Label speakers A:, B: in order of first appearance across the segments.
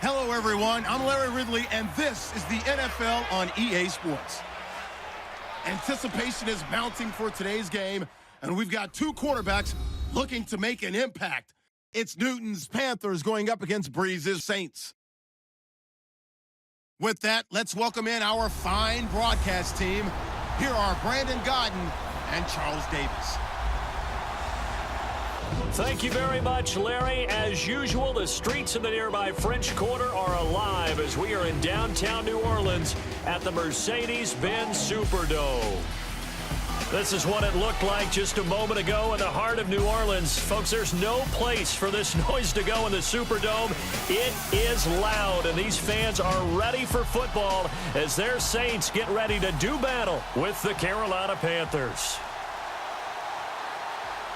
A: Hello, everyone. I'm Larry Ridley, and this is the NFL on EA Sports. Anticipation is mounting for today's game, and we've got two quarterbacks looking to make an impact. It's Newton's Panthers going up against Breeze's Saints. With that, let's welcome in our fine broadcast team. Here are Brandon Godden and Charles Davis.
B: Thank you very much, Larry. As usual, the streets in the nearby French Quarter are alive as we are in downtown New Orleans at the Mercedes-Benz Superdome. This is what it looked like just a moment ago in the heart of New Orleans. Folks, there's no place for this noise to go in the Superdome. It is loud, and these fans are ready for football as their Saints get ready to do battle with the Carolina Panthers.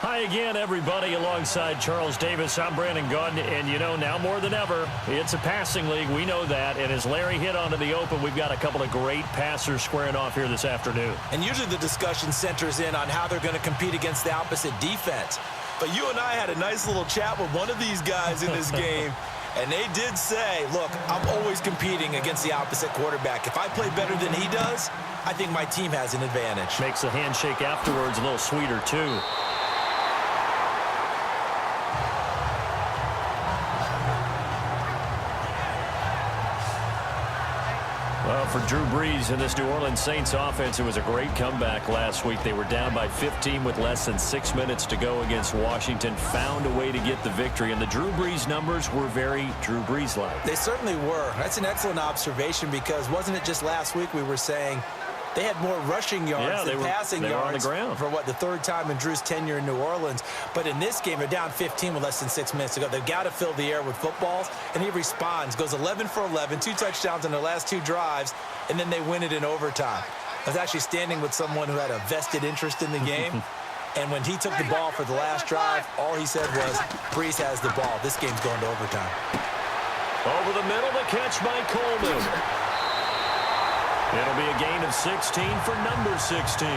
B: Hi again, everybody. Alongside Charles Davis, I'm Brandon Godden, and you know, now more than ever, it's a passing league. We know that, and as Larry hit onto the open, we've got a couple of great passers squaring off here this afternoon.
C: And usually the discussion centers in on how they're going to compete against the opposite defense. But you and I had a nice little chat with one of these guys in this game, and they did say, look, I'm always competing against the opposite quarterback. If I play better than he does, I think my team has an advantage.
B: Makes the handshake afterwards a little sweeter, too. Well, for Drew Brees and this New Orleans Saints offense, it was a great comeback last week. They were down by 15 with less than 6 minutes to go against Washington, found a way to get the victory, and the Drew Brees numbers were very Drew Brees-like.
C: They certainly were. That's an excellent observation because wasn't it just last week we were saying they had more rushing yards than passing yards
B: on the ground
C: for, the third time in Drew's tenure in New Orleans. But in this game, they're down 15 with less than 6 minutes to go. They've got to fill the air with footballs, and he responds, goes 11 for 11, 2 touchdowns in their last 2 drives, and then they win it in overtime. I was actually standing with someone who had a vested interest in the game, and when he took the ball for the last drive, all he said was, Brees has the ball. This game's going to overtime.
B: Over the middle, the catch by Coleman. It'll be a gain of 16 for number 16.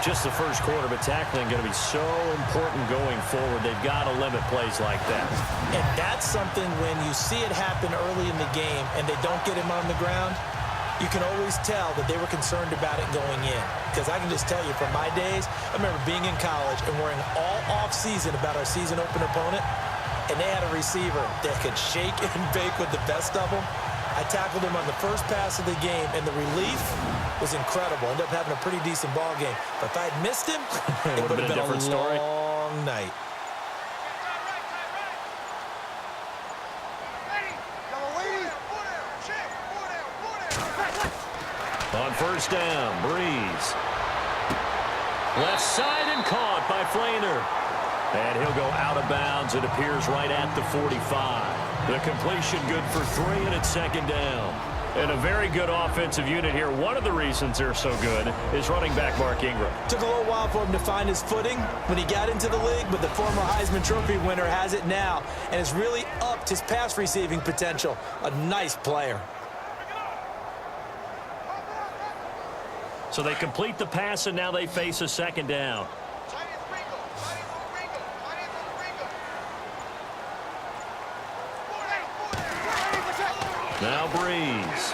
B: Just the first quarter, but tackling going to be so important going forward. They've got to limit plays like that.
C: And that's something when you see it happen early in the game and they don't get him on the ground, you can always tell that they were concerned about it going in. Because I can just tell you from my days, I remember being in college and worrying all off-season about our season open opponent. And they had a receiver that could shake and bake with the best of them. I tackled him on the first pass of the game, and the relief was incredible. Ended up having a pretty decent ball game. But if I had missed him, it would have been a different story. Long night.
B: On first down, Brees. Left side and caught by Flainer. And he'll go out of bounds. It appears right at the 45. The completion good for 3, and it's second down. And a very good offensive unit here. One of the reasons they're so good is running back Mark Ingram.
C: Took a little while for him to find his footing when he got into the league, but the former Heisman Trophy winner has it now and has really upped his pass receiving potential. A nice player.
B: So they complete the pass, and now they face a second down. Now Brees.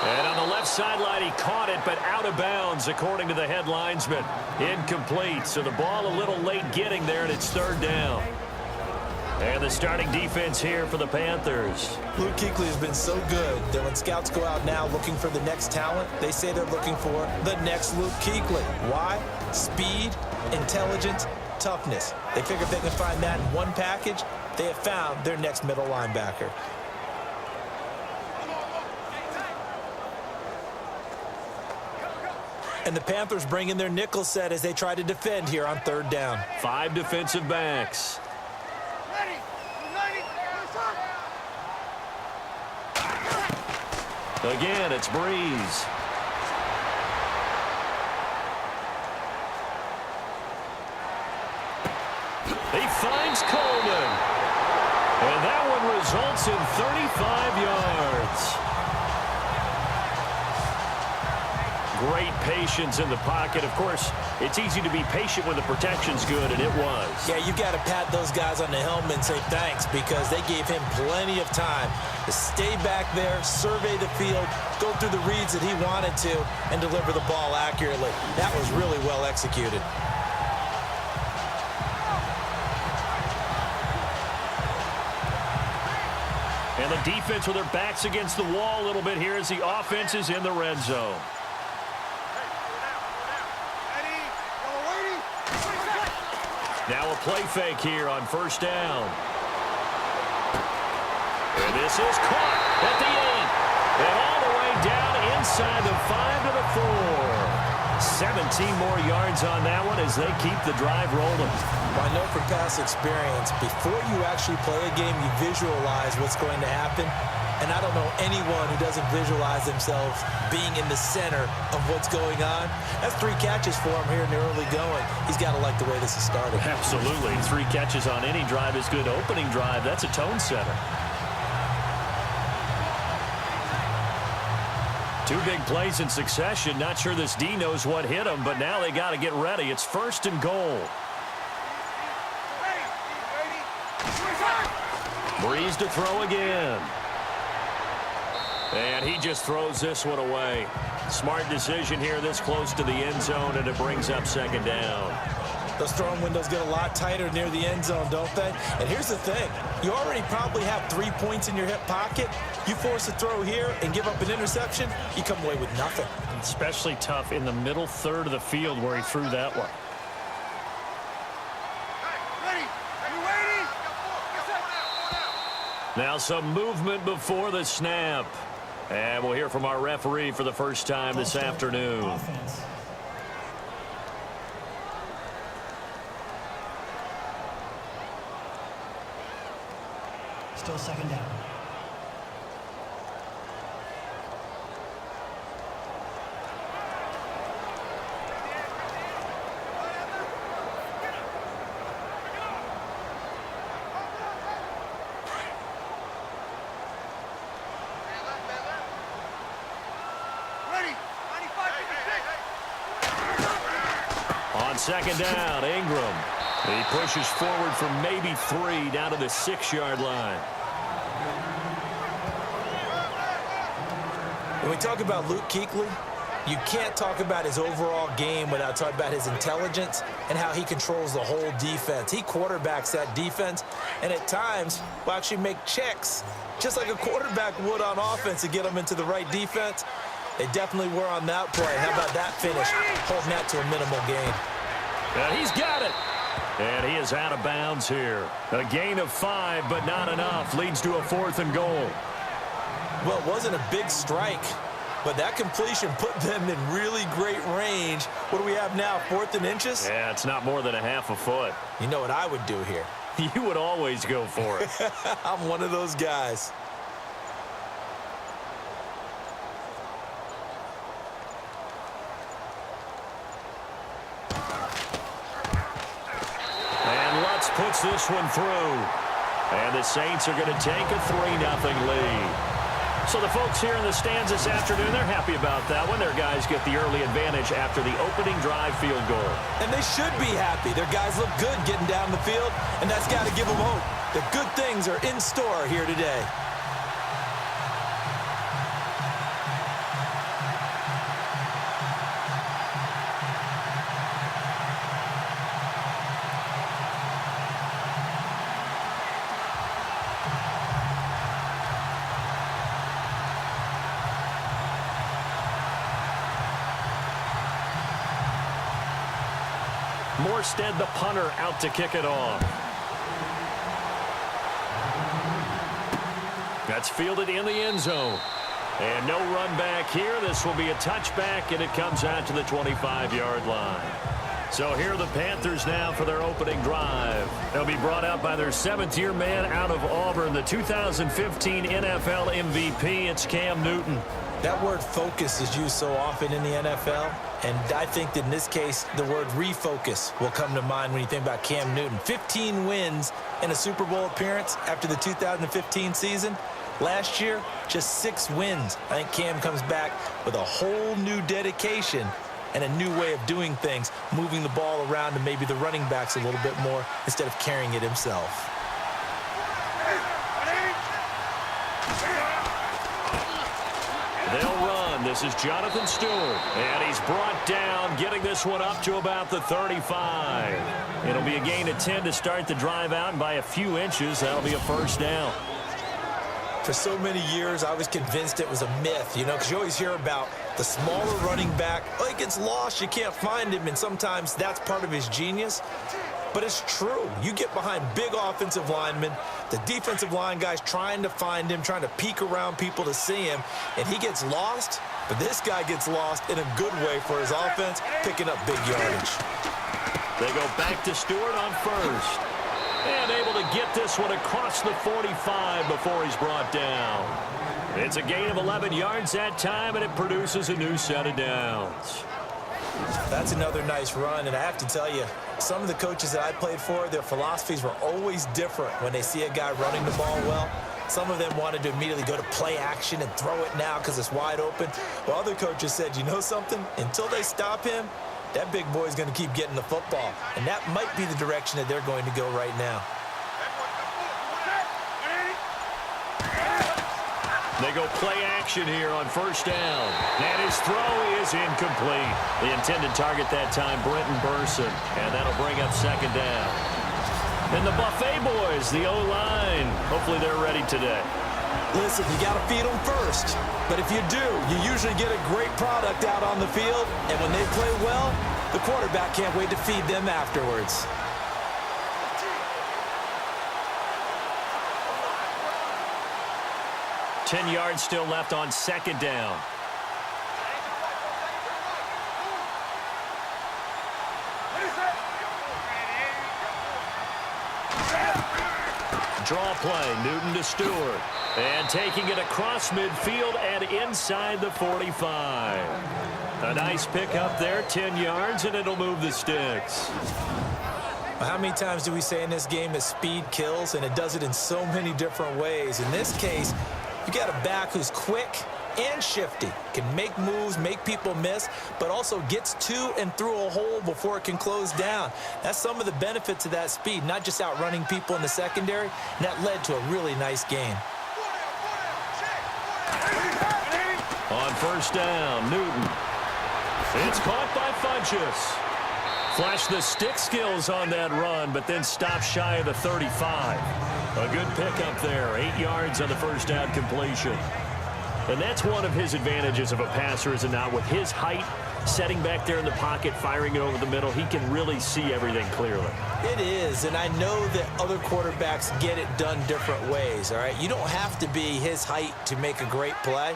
B: And on the left sideline, he caught it, but out of bounds, according to the head linesman. Incomplete, so the ball a little late getting there, and it's third down. And the starting defense here for the Panthers.
C: Luke Kuechly has been so good that when scouts go out now looking for the next talent, they say they're looking for the next Luke Kuechly. Why? Speed, intelligence, toughness. They figure if they can find that in one package, they have found their next middle linebacker. And the Panthers bring in their nickel set as they try to defend here on third down.
B: 5 defensive backs. Again, it's Brees. He finds Coleman. And that one results in 35 yards. great patience in the pocket. Of course, it's easy to be patient when the protection's good, and it was.
C: Yeah, you got to pat those guys on the helmet and say thanks because they gave him plenty of time to stay back there, survey the field, go through the reads that he wanted to, and deliver the ball accurately. That was really well executed.
B: And the defense with their backs against the wall a little bit here as the offense is in the red zone. Now a play fake here on first down. And this is caught at the end. And all the way down inside the 5 to the 4. 17 more yards on that one as they keep the drive rolling.
C: Well, I know from past experience, before you actually play a game, you visualize what's going to happen. And I don't know anyone who doesn't visualize themselves being in the center of what's going on. That's 3 catches for him here in the early going. He's got to like the way this is started.
B: Absolutely. 3 catches on any drive is good. Opening drive, that's a tone setter. 2 big plays in succession. Not sure this D knows what hit him, but now they got to get ready. It's 1st and goal. Breeze to throw again. And he just throws this one away. Smart decision here this close to the end zone, and it brings up 2nd down.
C: Those throwing windows get a lot tighter near the end zone, don't they? And here's the thing. You already probably have 3 points in your hip pocket. You force a throw here and give up an interception, you come away with nothing.
B: Especially tough in the middle third of the field where he threw that one. Now some movement before the snap. And we'll hear from our referee for the first time this afternoon.
D: Offense. Still 2nd down.
B: On 2nd down, Ingram. He pushes forward for maybe 3 down to the 6-yard line.
C: When we talk about Luke Kuechly, you can't talk about his overall game without talking about his intelligence and how he controls the whole defense. He quarterbacks that defense and at times will actually make checks just like a quarterback would on offense to get them into the right defense. They definitely were on that play. How about that finish? Holding that to a minimal gain.
B: And he's got it. And he is out of bounds here. A gain of 5, but not enough. Leads to a 4th and goal.
C: Well, it wasn't a big strike, but that completion put them in really great range. What do we have now, 4th and inches?
B: Yeah, it's not more than a half a foot.
C: You know what I would do here?
B: You would always go for it.
C: I'm one of those guys.
B: And Lutz puts this one through. And the Saints are going to take a 3-0 lead. So the folks here in the stands this afternoon, they're happy about that one. Their guys get the early advantage after the opening drive field goal.
C: And they should be happy. Their guys look good getting down the field, and that's got to give them hope. The good things are in store here today.
B: Morstead, the punter, out to kick it off. That's fielded in the end zone. And no run back here. This will be a touchback, and it comes out to the 25-yard line. So here are the Panthers now for their opening drive. They'll be brought out by their 7th-year man out of Auburn, the 2015 NFL MVP. It's Cam Newton.
C: That word focus is used so often in the NFL, and I think that in this case, the word refocus will come to mind when you think about Cam Newton. 15 wins in a Super Bowl appearance after the 2015 season. Last year, just 6 wins. I think Cam comes back with a whole new dedication and a new way of doing things, moving the ball around to maybe the running backs a little bit more instead of carrying it himself.
B: They'll run. This is Jonathan Stewart. And he's brought down, getting this one up to about the 35. It'll be a gain of 10 to start the drive out, and by a few inches, that'll be a first down.
C: For so many years, I was convinced it was a myth, you know, because you always hear about the smaller running back. Oh, he gets lost, you can't find him, and sometimes that's part of his genius. But it's true. You get behind big offensive linemen, the defensive line guys trying to find him, trying to peek around people to see him, and he gets lost. But this guy gets lost in a good way for his offense, picking up big yardage.
B: They go back to Stewart on first. And able to get this one across the 45 before he's brought down. It's a gain of 11 yards that time, and it produces a new set of downs.
C: That's another nice run, and I have to tell you, some of the coaches that I played for, their philosophies were always different when they see a guy running the ball well. Some of them wanted to immediately go to play action and throw it now because it's wide open. While other coaches said, you know something? Until they stop him, that big boy is going to keep getting the football. And that might be the direction that they're going to go right now.
B: They go play action here on first down. And his throw is incomplete. The intended target that time, Bersin. And that'll bring up second down. And the Buffet boys, the O-line, hopefully they're ready today.
C: Listen, you got to feed them first. But if you do, you usually get a great product out on the field. And when they play well, the quarterback can't wait to feed them afterwards.
B: Ten yards still left on second down. Draw play, Newton to Stewart. And taking it across midfield and inside the 45. A nice pickup there, 10 yards, and it'll move the sticks.
C: How many times do we say in this game that speed kills, and it does it in so many different ways? In this case, you got a back who's quick and shifty, can make moves, make people miss, but also gets to and through a hole before it can close down. That's some of the benefits of that speed, not just outrunning people in the secondary, and that led to a really nice game.
B: On first down, Newton. It's caught by Funchess. Flashed the stick skills on that run, but then stopped shy of the 35. A good pickup there, 8 yards on the first down completion. And that's one of his advantages of a passer, is it not? With his height, setting back there in the pocket, firing it over the middle, he can really see everything clearly.
C: It is, and I know that other quarterbacks get it done different ways, all right? You don't have to be his height to make a great play.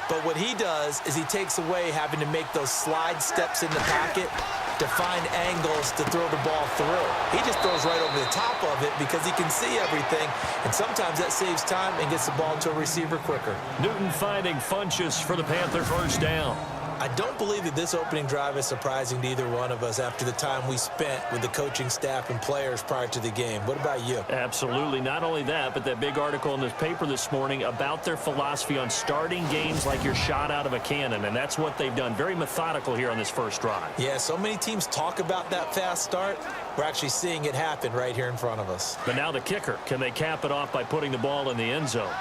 C: But what he does is he takes away having to make those slide steps in the pocket to find angles to throw the ball through. He just throws right over the top of it because he can see everything, and sometimes that saves time and gets the ball to a receiver quicker.
B: Newton finding Funchess for the Panther first down.
C: I don't believe that this opening drive is surprising to either one of us after the time we spent with the coaching staff and players prior to the game. What about you?
B: Absolutely. Not only that, but that big article in the paper this morning about their philosophy on starting games like you're shot out of a cannon, and that's what they've done. Very methodical here on this first drive.
C: Yeah, so many teams talk about that fast start. We're actually seeing it happen right here in front of us.
B: But now the kicker. Can they cap it off by putting the ball in the end zone?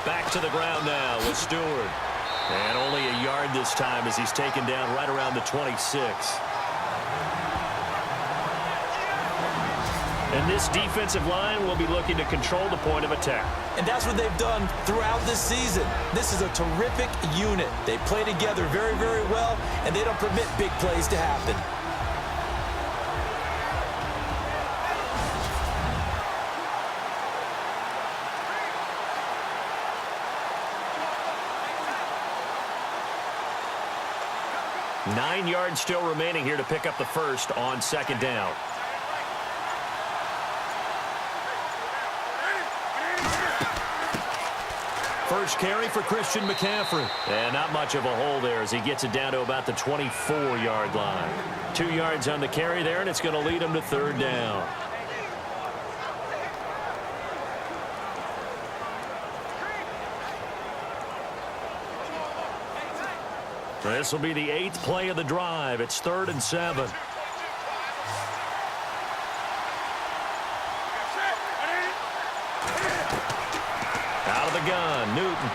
B: Back to the ground now with Stewart. And only a yard this time as he's taken down right around the 26. And this defensive line will be looking to control the point of attack.
C: And that's what they've done throughout this season. This is a terrific unit. They play together very, very well, and they don't permit big plays to happen.
B: Nine yards still remaining here to pick up the first on second down. first carry for Christian McCaffrey. And not much of a hole there as he gets it down to about the 24-yard line. 2 yards on the carry there, and it's going to lead him to third down. This will be the 8th play of the drive. It's 3rd and 7. Out of the gun, Newton.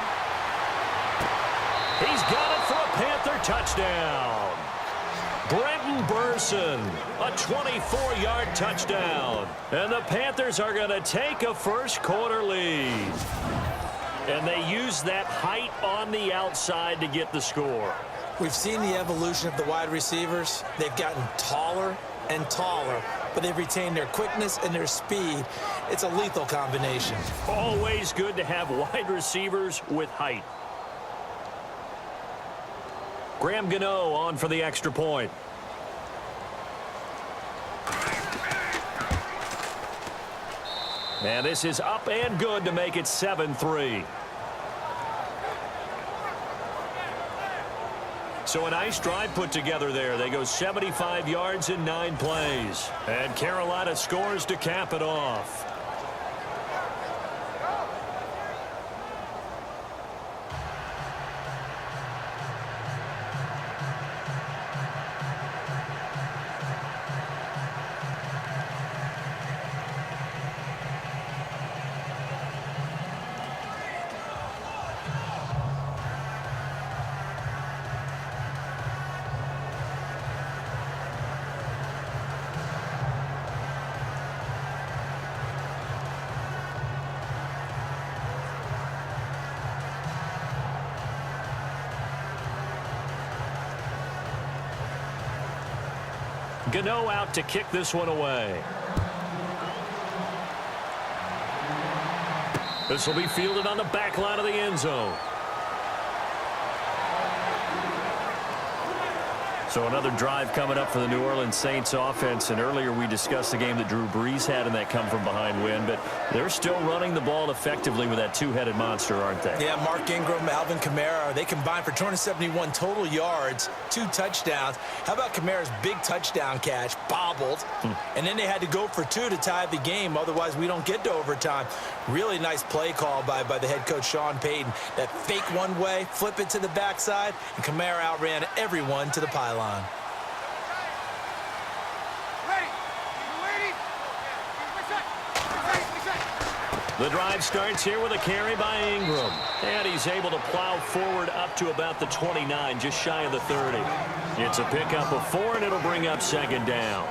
B: He's got it for a Panther touchdown. Brenton Bersin, a 24-yard touchdown. And the Panthers are going to take a first-quarter lead. And they use that height on the outside to get the score.
C: We've seen the evolution of the wide receivers. They've gotten taller and taller, but they've retained their quickness and their speed. It's a lethal combination.
B: Always good to have wide receivers with height. Graham Gano on for the extra point. And this is up and good to make it 7-3. So a nice drive put together there. They go 75 yards in 9 plays. And Carolina scores to cap it off. Gano out to kick this one away. This will be fielded on the back line of the end zone. So another drive coming up for the New Orleans Saints offense. And earlier we discussed the game that Drew Brees had in that come-from-behind win. But they're still running the ball effectively with that two-headed monster, aren't they?
C: Yeah, Mark Ingram, Alvin Kamara, they combined for 271 total yards, 2 touchdowns. How about Kamara's big touchdown catch, bobbled, and then they had to go for 2 to tie the game. Otherwise, we don't get to overtime. Really nice play call by the head coach, Sean Payton. That fake one way, flip it to the backside, and Kamara outran everyone to the pylon.
B: The drive starts here with a carry by Ingram. And he's able to plow forward up to about the 29, just shy of the 30. It's a pickup of 4, and it'll bring up second down.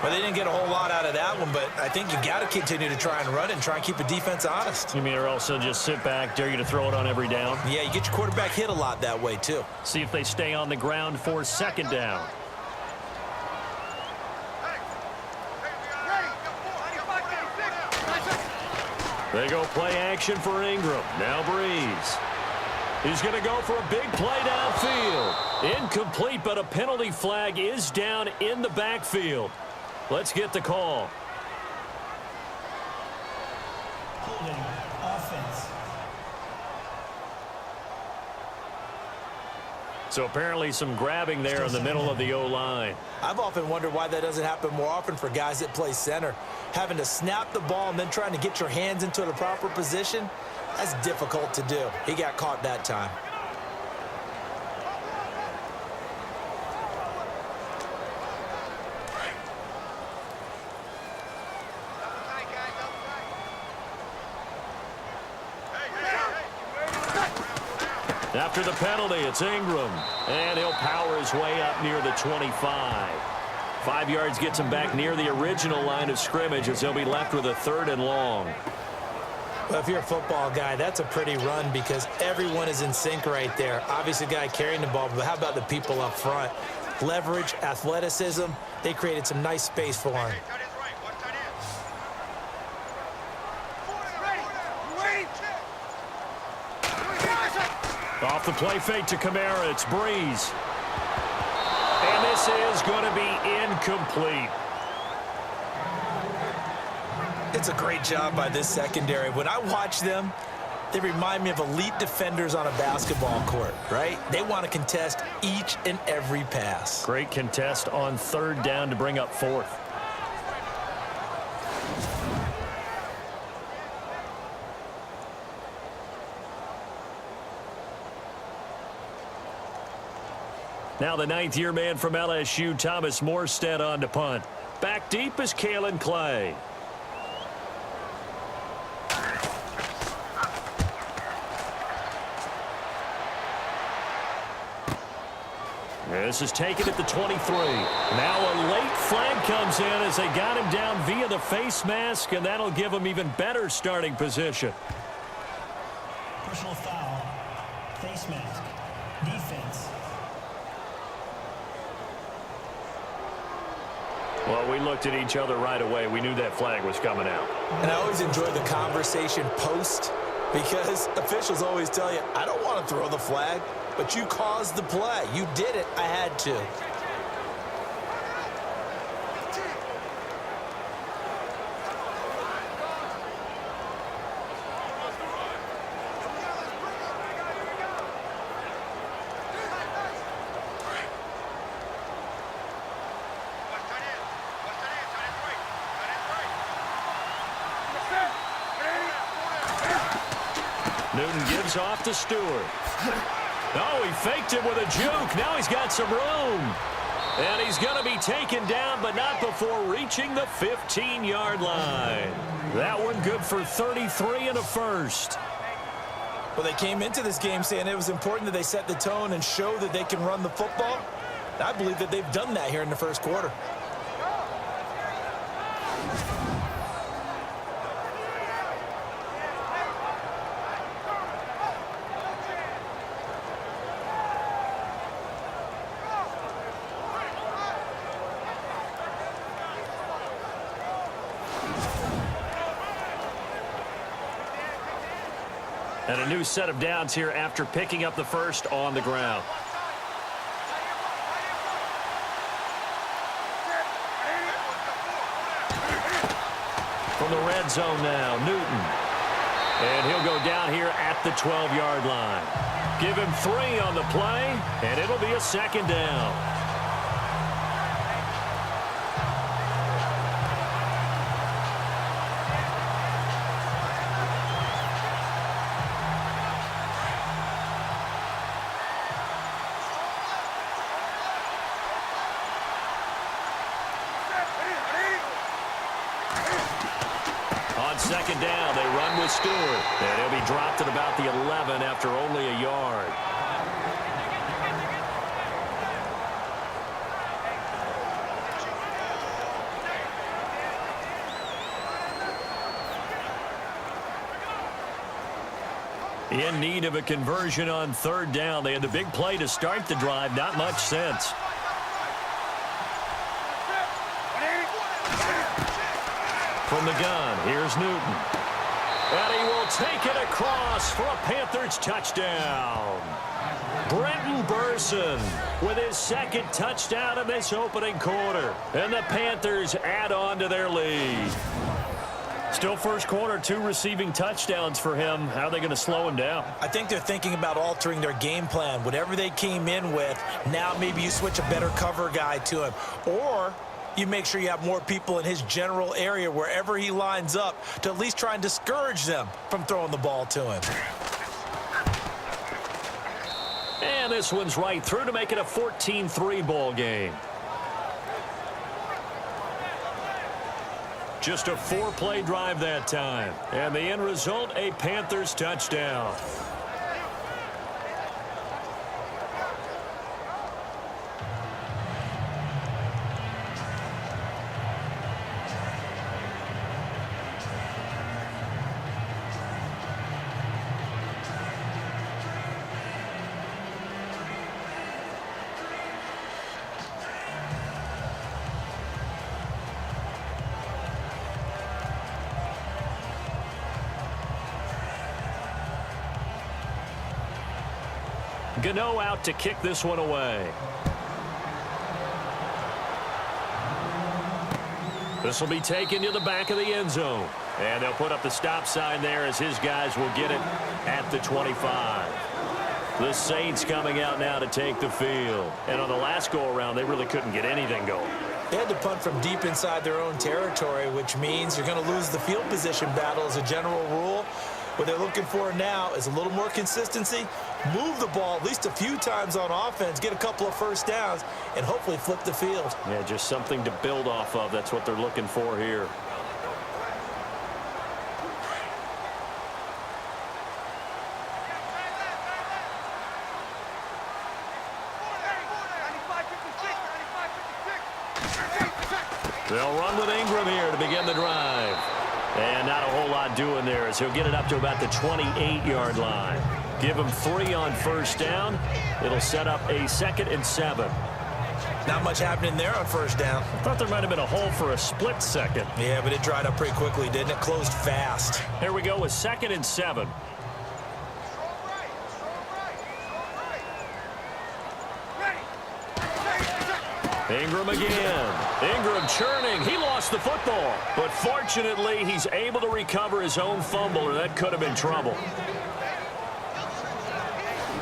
C: Well, they didn't get a whole lot out of that one, but I think you got to continue to try and run and try and keep the defense honest.
B: You mean or also just sit back, dare you to throw it on every down?
C: Yeah, you get your quarterback hit a lot that way, too.
B: See if they stay on the ground for second down. They go play action for Ingram. Now Brees. He's going to go for a big play downfield. Incomplete, but a penalty flag is down in the backfield. Let's get the call.
D: Holding offense.
B: So apparently some grabbing there in the middle of the O-line.
C: I've often wondered why that doesn't happen more often for guys that play center. Having to snap the ball and then trying to get your hands into the proper position, that's difficult to do. He got caught that time.
B: After the penalty, it's Ingram. And he'll power his way up near the 25. 5 yards gets him back near the original line of scrimmage as they'll be left with a 3rd and long.
C: Well, if you're a football guy, that's a pretty run because everyone is in sync right there. Obviously, the guy carrying the ball, but how about the people up front? Leverage, athleticism, they created some nice space for him.
B: Off the play fake to Kamara, it's Brees. And this is going to be incomplete.
C: It's a great job by this secondary. When I watch them, They remind me of elite defenders on a basketball court, right? They want to contest each and every pass.
B: Great contest on third down to bring up fourth. Now the ninth-year man from LSU, Thomas Morstead, on to punt. Back deep is Kalen Clay. This is taken at the 23. Now a late flag comes in as they got him down via the face mask, and that'll give him even better starting position.
D: Personal foul. Face mask. Defense.
B: Well, we looked at each other right away. We knew that flag was coming out.
C: And I always enjoy the conversation post because officials always tell you, I don't want to throw the flag, but you caused the play. You did it. I had to.
B: Newton gives off to Stewart. Oh, he faked it with a juke. Now he's got some room. And he's going to be taken down, but not before reaching the 15-yard line. That one good for 33 and a first.
C: Well, they came into this game saying it was important that they set the tone and show that they can run the football. I believe that they've done that here in the first quarter.
B: And a new set of downs here after picking up the first on the ground. From the red zone now, Newton. And he'll go down here at the 12-yard line. Give him 3 on the play, and it'll be a second down. Second down, they run with Stewart. And he'll be dropped at about the 11 after only a yard. In need of a conversion on third down. They had the big play to start the drive. Not much sense. From the gun, here's Newton. And he will take it across for a Panthers touchdown. Brenton Bersin with his second touchdown in this opening quarter. And the Panthers add on to their lead. Still first quarter, 2 receiving touchdowns for him. How are they going to slow him down?
C: I think they're thinking about altering their game plan. Whatever they came in with, now maybe you switch a better cover guy to him. Or you make sure you have more people in his general area wherever he lines up to at least try and discourage them from throwing the ball to him.
B: And this one's right through to make it a 14-3 ball game. Just a 4-play drive that time. And the end result, a Panthers touchdown. Gano out to kick this one away. This will be taken to the back of the end zone. And they'll put up the stop sign there as his guys will get it at the 25. The Saints coming out now to take the field. And on the last go-around, they really couldn't get anything going.
C: They had to punt from deep inside their own territory, which means you're going to lose the field position battle as a general rule. What they're looking for now is a little more consistency, move the ball at least a few times on offense, get a couple of first downs, and hopefully flip the field.
B: Yeah, just something to build off of. That's what they're looking for here. They'll run with Ingram here to begin the drive. And not a whole lot doing there as he'll get it up to about the 28-yard line. Give him 3 on first down. It'll set up a 2nd and 7.
C: Not much happening there on first down.
B: I thought there might have been a hole for a split second.
C: Yeah, but it dried up pretty quickly, didn't it? Closed fast.
B: Here we go with 2nd and 7. Ingram again. Ingram churning. He lost the football. But fortunately, he's able to recover his own fumble, or that could have been trouble.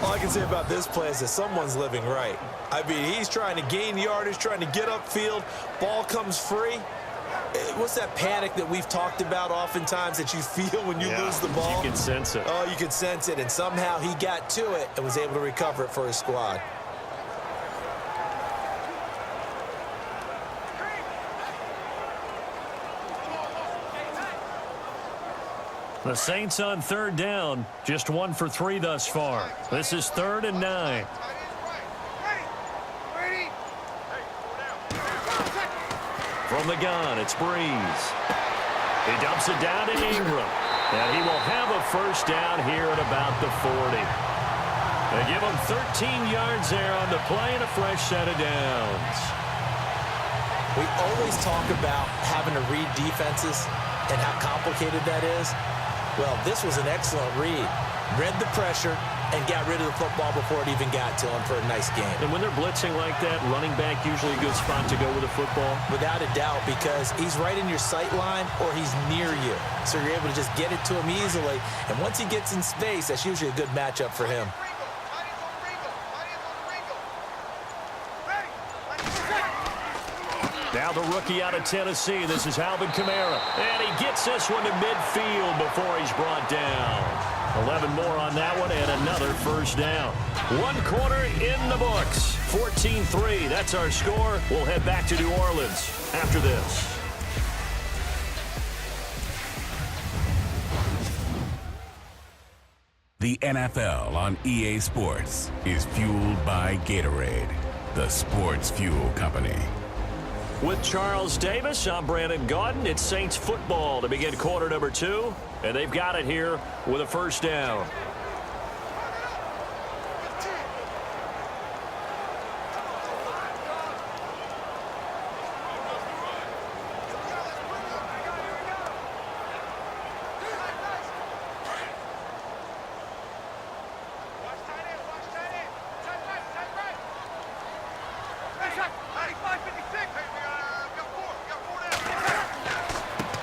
C: All I can say about this play is that someone's living right. I mean, he's trying to gain yardage, trying to get upfield. Ball comes free. What's that panic that we've talked about oftentimes that you feel when you lose the ball?
B: You can sense it.
C: Oh, you can sense it. And somehow he got to it and was able to recover it for his squad.
B: The Saints on 3rd down, just 1 for 3 thus far. This is 3rd and 9. From the gun, it's Breeze. He dumps it down to Ingram. And he will have a first down here at about the 40. They give him 13 yards there on the play and a fresh set of downs.
C: We always talk about having to read defenses and how complicated that is. Well, this was an excellent read. Read the pressure and got rid of the football before it even got to him for a nice game.
B: And when they're blitzing like that, running back usually a good spot to go with the football?
C: Without a doubt, because he's right in your sight line or he's near you. So you're able to just get it to him easily. And once he gets in space, that's usually a good matchup for him.
B: Now the rookie out of Tennessee. This is Alvin Kamara. And he gets this one to midfield before he's brought down. 11 more on that one and another first down. 1 quarter in the books. 14-3. That's our score. We'll head back to New Orleans after this.
E: The NFL on EA Sports is fueled by Gatorade, the sports fuel company.
B: With Charles Davis, I'm Brandon Gaudin. It's Saints football to begin quarter number 2, and they've got it here with a first down.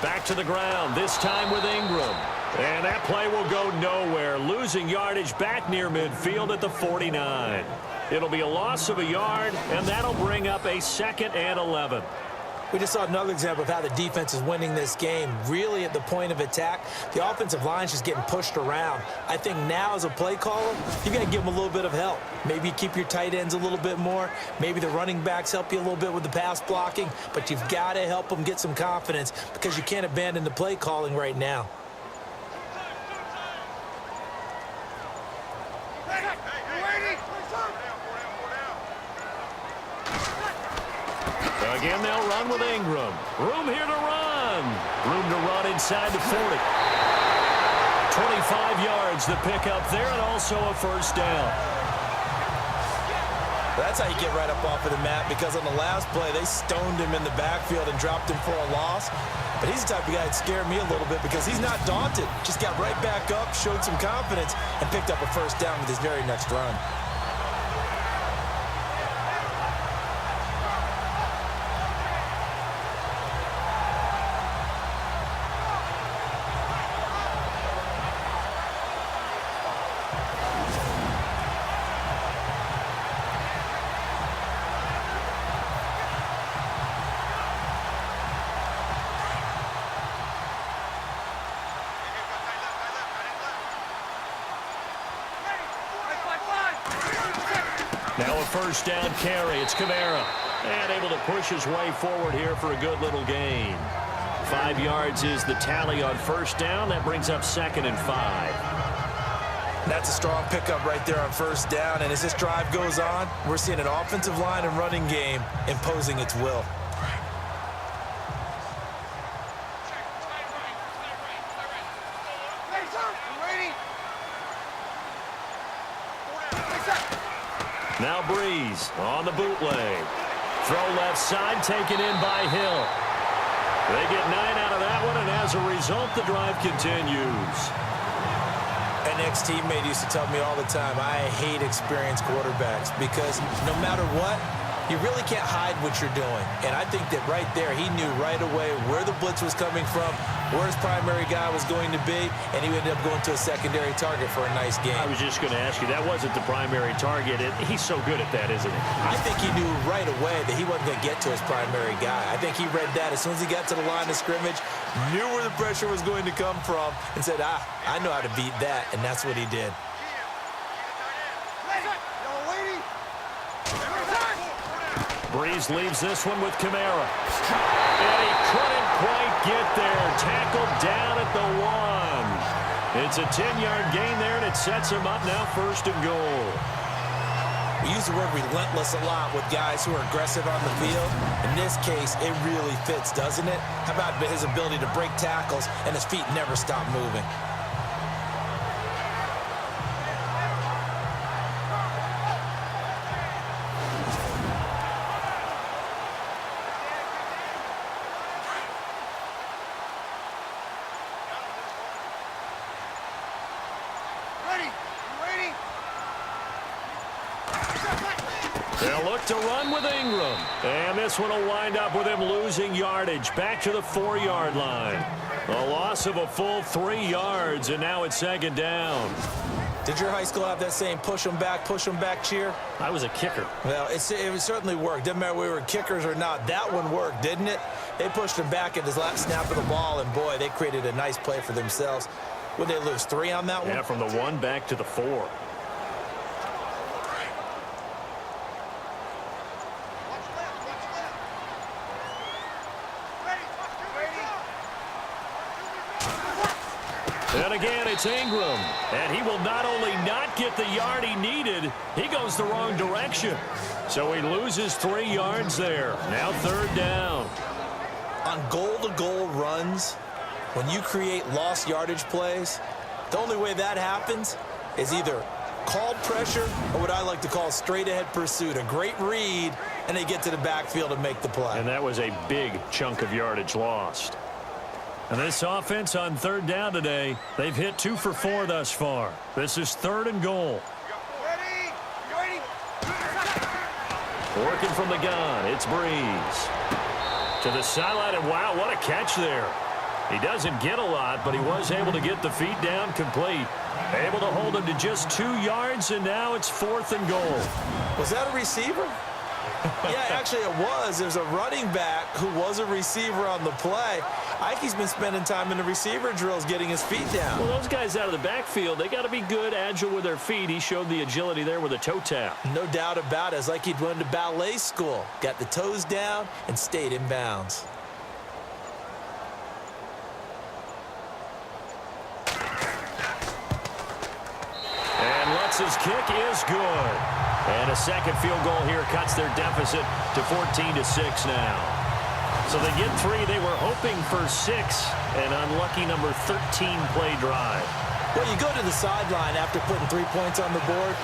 B: Back to the ground, this time with Ingram. And that play will go nowhere, losing yardage back near midfield at the 49. It'll be a loss of a yard, and that'll bring up a 2nd and 11.
C: We just saw another example of how the defense is winning this game. Really at the point of attack, the offensive line's just getting pushed around. I think now as a play caller, you got to give them a little bit of help. Maybe you keep your tight ends a little bit more. Maybe the running backs help you a little bit with the pass blocking. But you've got to help them get some confidence because you can't abandon the play calling right now.
B: Again, they'll run with Ingram. Room here to run. Room to run inside the 40. 25 yards to pick up there and also a first down.
C: That's how you get right up off of the mat because on the last play, they stoned him in the backfield and dropped him for a loss. But he's the type of guy that scared me a little bit because he's not daunted. Just got right back up, showed some confidence, and picked up a first down with his very next run.
B: Now a first down carry. It's Kamara. And able to push his way forward here for a good little gain. 5 yards is the tally on first down. That brings up 2nd and 5.
C: That's a strong pickup right there on first down. And as this drive goes on, we're seeing an offensive line and running game imposing its will.
B: Now Breeze on the bootleg. Throw left side, taken in by Hill. They get 9 out of that one, and as a result, the drive continues.
C: An ex-teammate used to tell me all the time, I hate experienced quarterbacks because no matter what, you really can't hide what you're doing. And I think that right there, he knew right away where the blitz was coming from, where his primary guy was going to be, and he ended up going to a secondary target for a nice game.
B: I was just going to ask you, that wasn't the primary target. He's so good at that, isn't he?
C: I think he knew right away that he wasn't going to get to his primary guy. I think he read that as soon as he got to the line of scrimmage, knew where the pressure was going to come from, and said, I know how to beat that, and that's what he did.
B: Breeze leaves this one with Kamara. And he couldn't quite get there. Tackled down at the 1. It's a 10-yard gain there, and it sets him up now 1st and goal.
C: We use the word relentless a lot with guys who are aggressive on the field. In this case, it really fits, doesn't it? How about his ability to break tackles and his feet never stop moving?
B: They'll look to run with Ingram. And this one will wind up with him losing yardage back to the 4-yard line. A loss of a full 3 yards, and now it's 2nd down.
C: Did your high school have that same push them back cheer?
B: I was a kicker.
C: Well, it certainly worked. Didn't matter if we were kickers or not. That one worked, didn't it? They pushed him back at his last snap of the ball, and boy, they created a nice play for themselves. Would they lose 3 on that one?
B: Yeah, from the 1 back to the 4. And again, it's Ingram. And he will not only not get the yard he needed, he goes the wrong direction. So he loses 3 yards there. Now 3rd down.
C: On goal-to-goal runs, when you create lost yardage plays, the only way that happens is either called pressure or what I like to call straight-ahead pursuit. A great read, and they get to the backfield and make the play.
B: And that was a big chunk of yardage lost. And this offense on 3rd down today, they've hit 2 for 4 thus far. This is 3rd and goal. Working from the gun, it's Breeze. To the sideline, and wow, what a catch there. He doesn't get a lot, but he was able to get the feet down complete. Able to hold him to just 2 yards, and now it's 4th and goal.
C: Was that a receiver? Yeah, actually it was. There's a running back who was a receiver on the play. Ike's been spending time in the receiver drills getting his feet down.
B: Well, those guys out of the backfield, they got to be good, agile with their feet. He showed the agility there with a toe tap.
C: No doubt about it. It's like he'd went to ballet school. Got the toes down and stayed in bounds.
B: And Lutz's kick is good. And a second field goal here cuts their deficit to 14-6 now. So they get 3. They were hoping for 6. An unlucky number 13 play drive.
C: Well, you go to the sideline after putting 3 points on the board,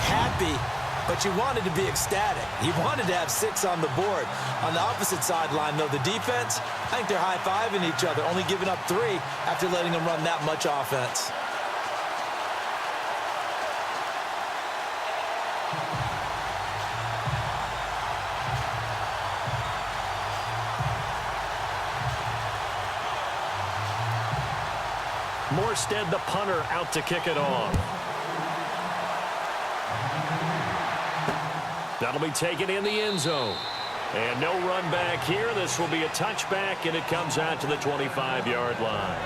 C: happy, but you wanted to be ecstatic. You wanted to have 6 on the board. On the opposite sideline, though, the defense, I think they're high-fiving each other, only giving up 3 after letting them run that much offense.
B: Morstead, the punter, out to kick it off. That'll be taken in the end zone. And no run back here. This will be a touchback, and it comes out to the 25-yard line.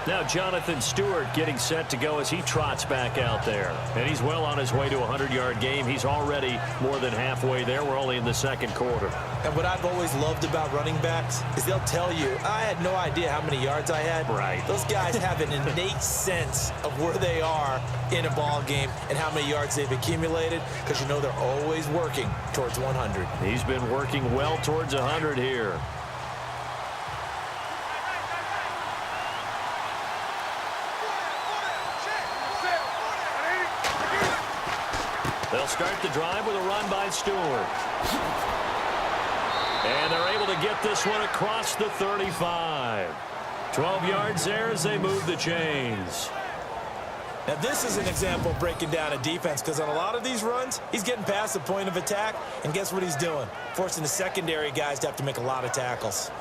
B: Now Jonathan Stewart getting set to go as he trots back out there. And he's well on his way to a 100-yard game. He's already more than halfway there. We're only in the second quarter.
C: And what I've always loved about running backs is they'll tell you, I had no idea how many yards I had.
B: Right.
C: Those guys have an innate sense of where they are in a ball game and how many yards they've accumulated, because you know they're always working towards 100.
B: He's been working well towards 100 here. They'll start the drive with a run by Stewart. And they're able to get this one across the 35. 12 yards there as they move the chains.
C: Now, this is an example of breaking down a defense, because on a lot of these runs, he's getting past the point of attack, and guess what he's doing? Forcing the secondary guys to have to make a lot of tackles.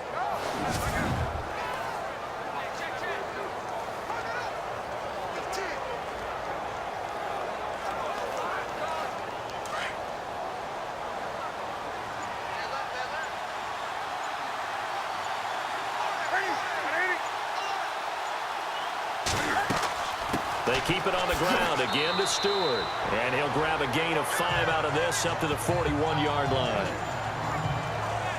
B: They keep it on the ground again to Stewart. And he'll grab a gain of 5 out of this up to the 41-yard line.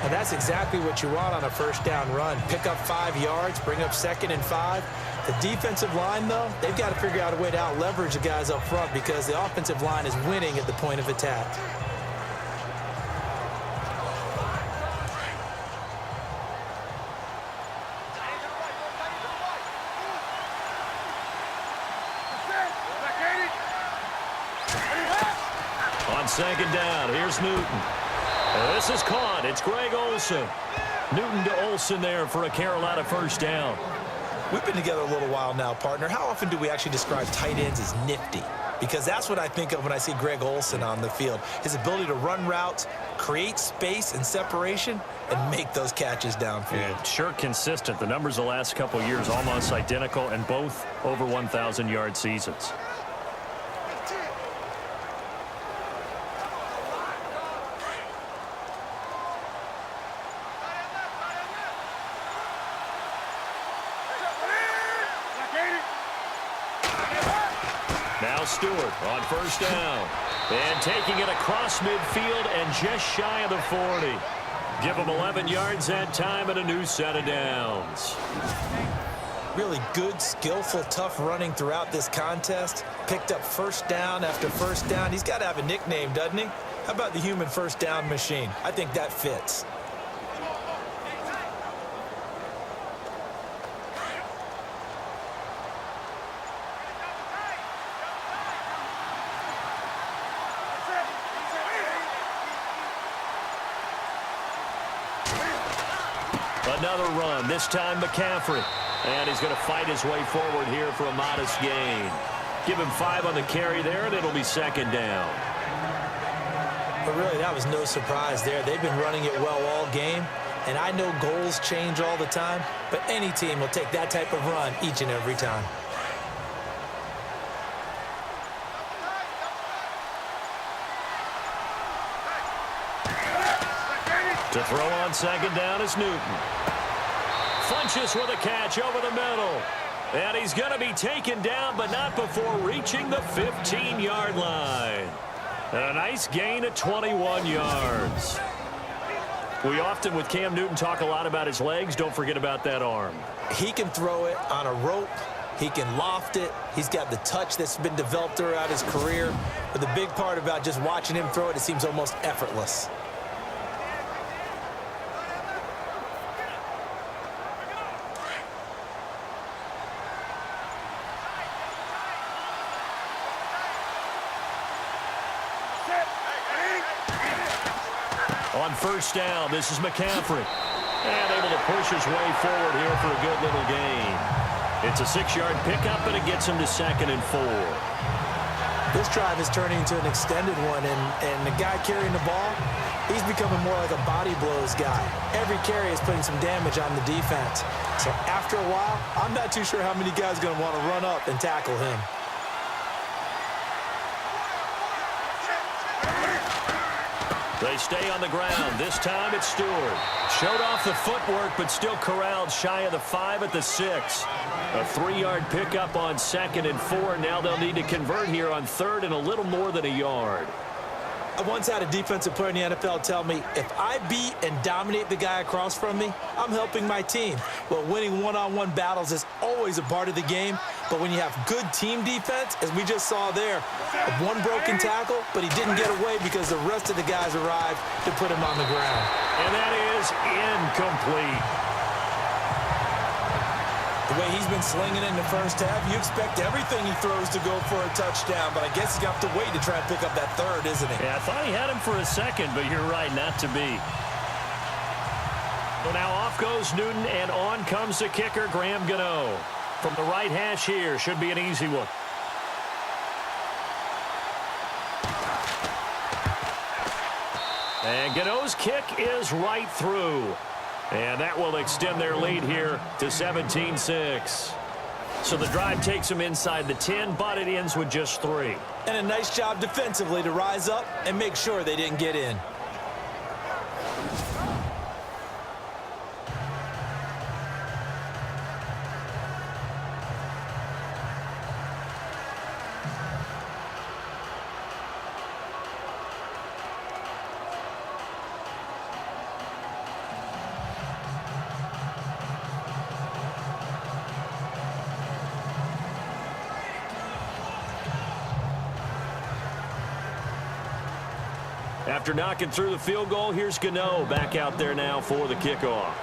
C: And that's exactly what you want on a first down run. Pick up 5 yards, bring up 2nd and 5. The defensive line, though, they've got to figure out a way to out-leverage the guys up front, because the offensive line is winning at the point of attack.
B: On second down, here's Newton. This is caught. It's Greg Olsen. Newton to Olsen there for a Carolina first down.
C: We've been together a little while now, partner. How often do we actually describe tight ends as nifty? Because that's what I think of when I see Greg Olsen on the field. His ability to run routes, create space and separation, and make those catches downfield.
B: And sure consistent. The numbers the last couple of years almost identical, and both over 1,000-yard seasons. Now Stewart on first down. And taking it across midfield and just shy of the 40. Give him 11 yards that time and a new set of downs.
C: Really good, skillful, tough running throughout this contest. Picked up first down after first down. He's got to have a nickname, doesn't he? How about the human first down machine? I think that fits.
B: Another run, this time McCaffrey. And he's going to fight his way forward here for a modest gain. Give him 5 on the carry there, and it'll be second down.
C: But really, that was no surprise there. They've been running it well all game. And I know goals change all the time, but any team will take that type of run each and every time.
B: To throw on second down is Newton. Funches with a catch over the middle. And he's going to be taken down, but not before reaching the 15-yard line. And a nice gain of 21 yards. We often, with Cam Newton, talk a lot about his legs. Don't forget about that arm.
C: He can throw it on a rope. He can loft it. He's got the touch that's been developed throughout his career. But the big part about just watching him throw it, it seems almost effortless.
B: On first down, this is McCaffrey. And able to push his way forward here for a good little gain. It's a 6-yard pickup, but it gets him to 2nd and 4.
C: This drive is turning into an extended one, and the guy carrying the ball, he's becoming more like a body blows guy. Every carry is putting some damage on the defense. So after a while, I'm not too sure how many guys are going to want to run up and tackle him.
B: They stay on the ground. This time it's Stewart. Showed off the footwork, but still corralled shy of the 5 at the 6. A 3-yard pickup on 2nd and 4. Now they'll need to convert here on 3rd and a little more than a yard.
C: I once had a defensive player in the NFL tell me, if I beat and dominate the guy across from me, I'm helping my team. Well, winning one-on-one battles is always a part of the game, but when you have good team defense, as we just saw there, one broken tackle, but he didn't get away because the rest of the guys arrived to put him on the ground.
B: And that is incomplete.
C: The way he's been slinging it in the first half, you expect everything he throws to go for a touchdown, but I guess he's got to wait to try and pick up that 3rd, isn't he?
B: Yeah, I thought he had him for a second, but you're right, not to be. So now off goes Newton, and on comes the kicker, Graham Gano. From the right hash here, should be an easy one. And Gano's kick is right through. And that will extend their lead here to 17-6. So the drive takes them inside the 10, but it ends with just 3.
C: And a nice job defensively to rise up and make sure they didn't get in.
B: After knocking through the field goal, here's Gano back out there now for the kickoff.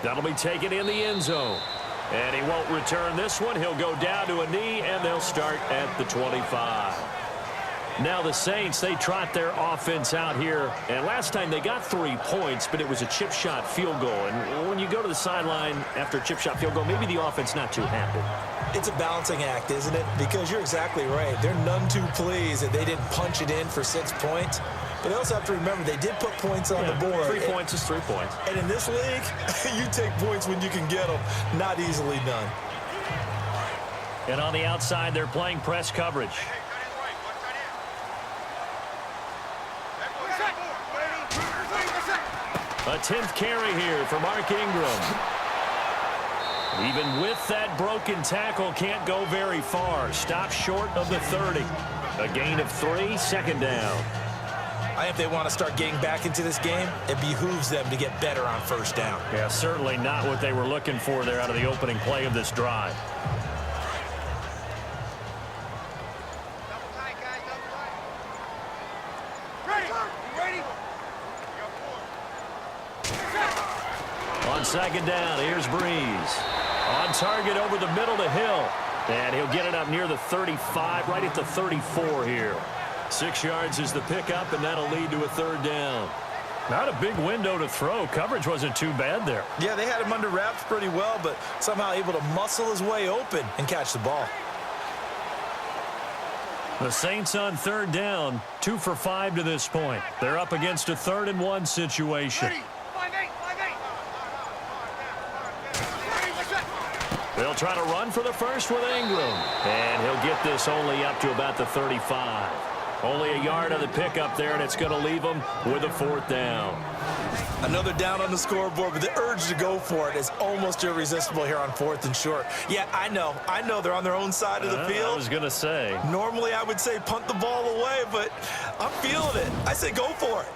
B: That'll be taken in the end zone. And he won't return this one. He'll go down to a knee, and they'll start at the 25. Now the Saints, they trot their offense out here. And last time they got 3 points, but it was a chip shot field goal. And when you go to the sideline after a chip shot field goal, maybe the offense not too happy.
C: It's a balancing act, isn't it? Because you're exactly right. They're none too pleased that they didn't punch it in for 6 points. But they also have to remember they did put points on the board.
B: 3 points is 3 points.
C: And in this league, you take points when you can get them. Not easily done.
B: And on the outside, they're playing press coverage. A 10th carry here for Mark Ingram. Even with that broken tackle, can't go very far. Stops short of the 30. A gain of 3, 2nd down.
C: I think if they want to start getting back into this game, it behooves them to get better on 1st down.
B: Yeah, certainly not what they were looking for there out of the opening play of this drive. On 2nd down, here's Breeze. On target over the middle to Hill. And he'll get it up near the 35, right at the 34 here. 6 yards is the pickup, and that'll lead to a 3rd down. Not a big window to throw. Coverage wasn't too bad there.
C: Yeah, they had him under wraps pretty well, but somehow able to muscle his way open and catch the ball.
B: The Saints on 3rd down, 2 for 5 to this point. They're up against a 3rd and 1 situation. They'll try to run for the first with Ingram. And he'll get this only up to about the 35. Only a yard on the pickup there, and it's going to leave them with a 4th down.
C: Another down on the scoreboard, but the urge to go for it is almost irresistible here on 4th and short. Yeah, I know they're on their own side of the field.
B: I was going to say.
C: Normally I would say punt the ball away, but I'm feeling it. I say go for it.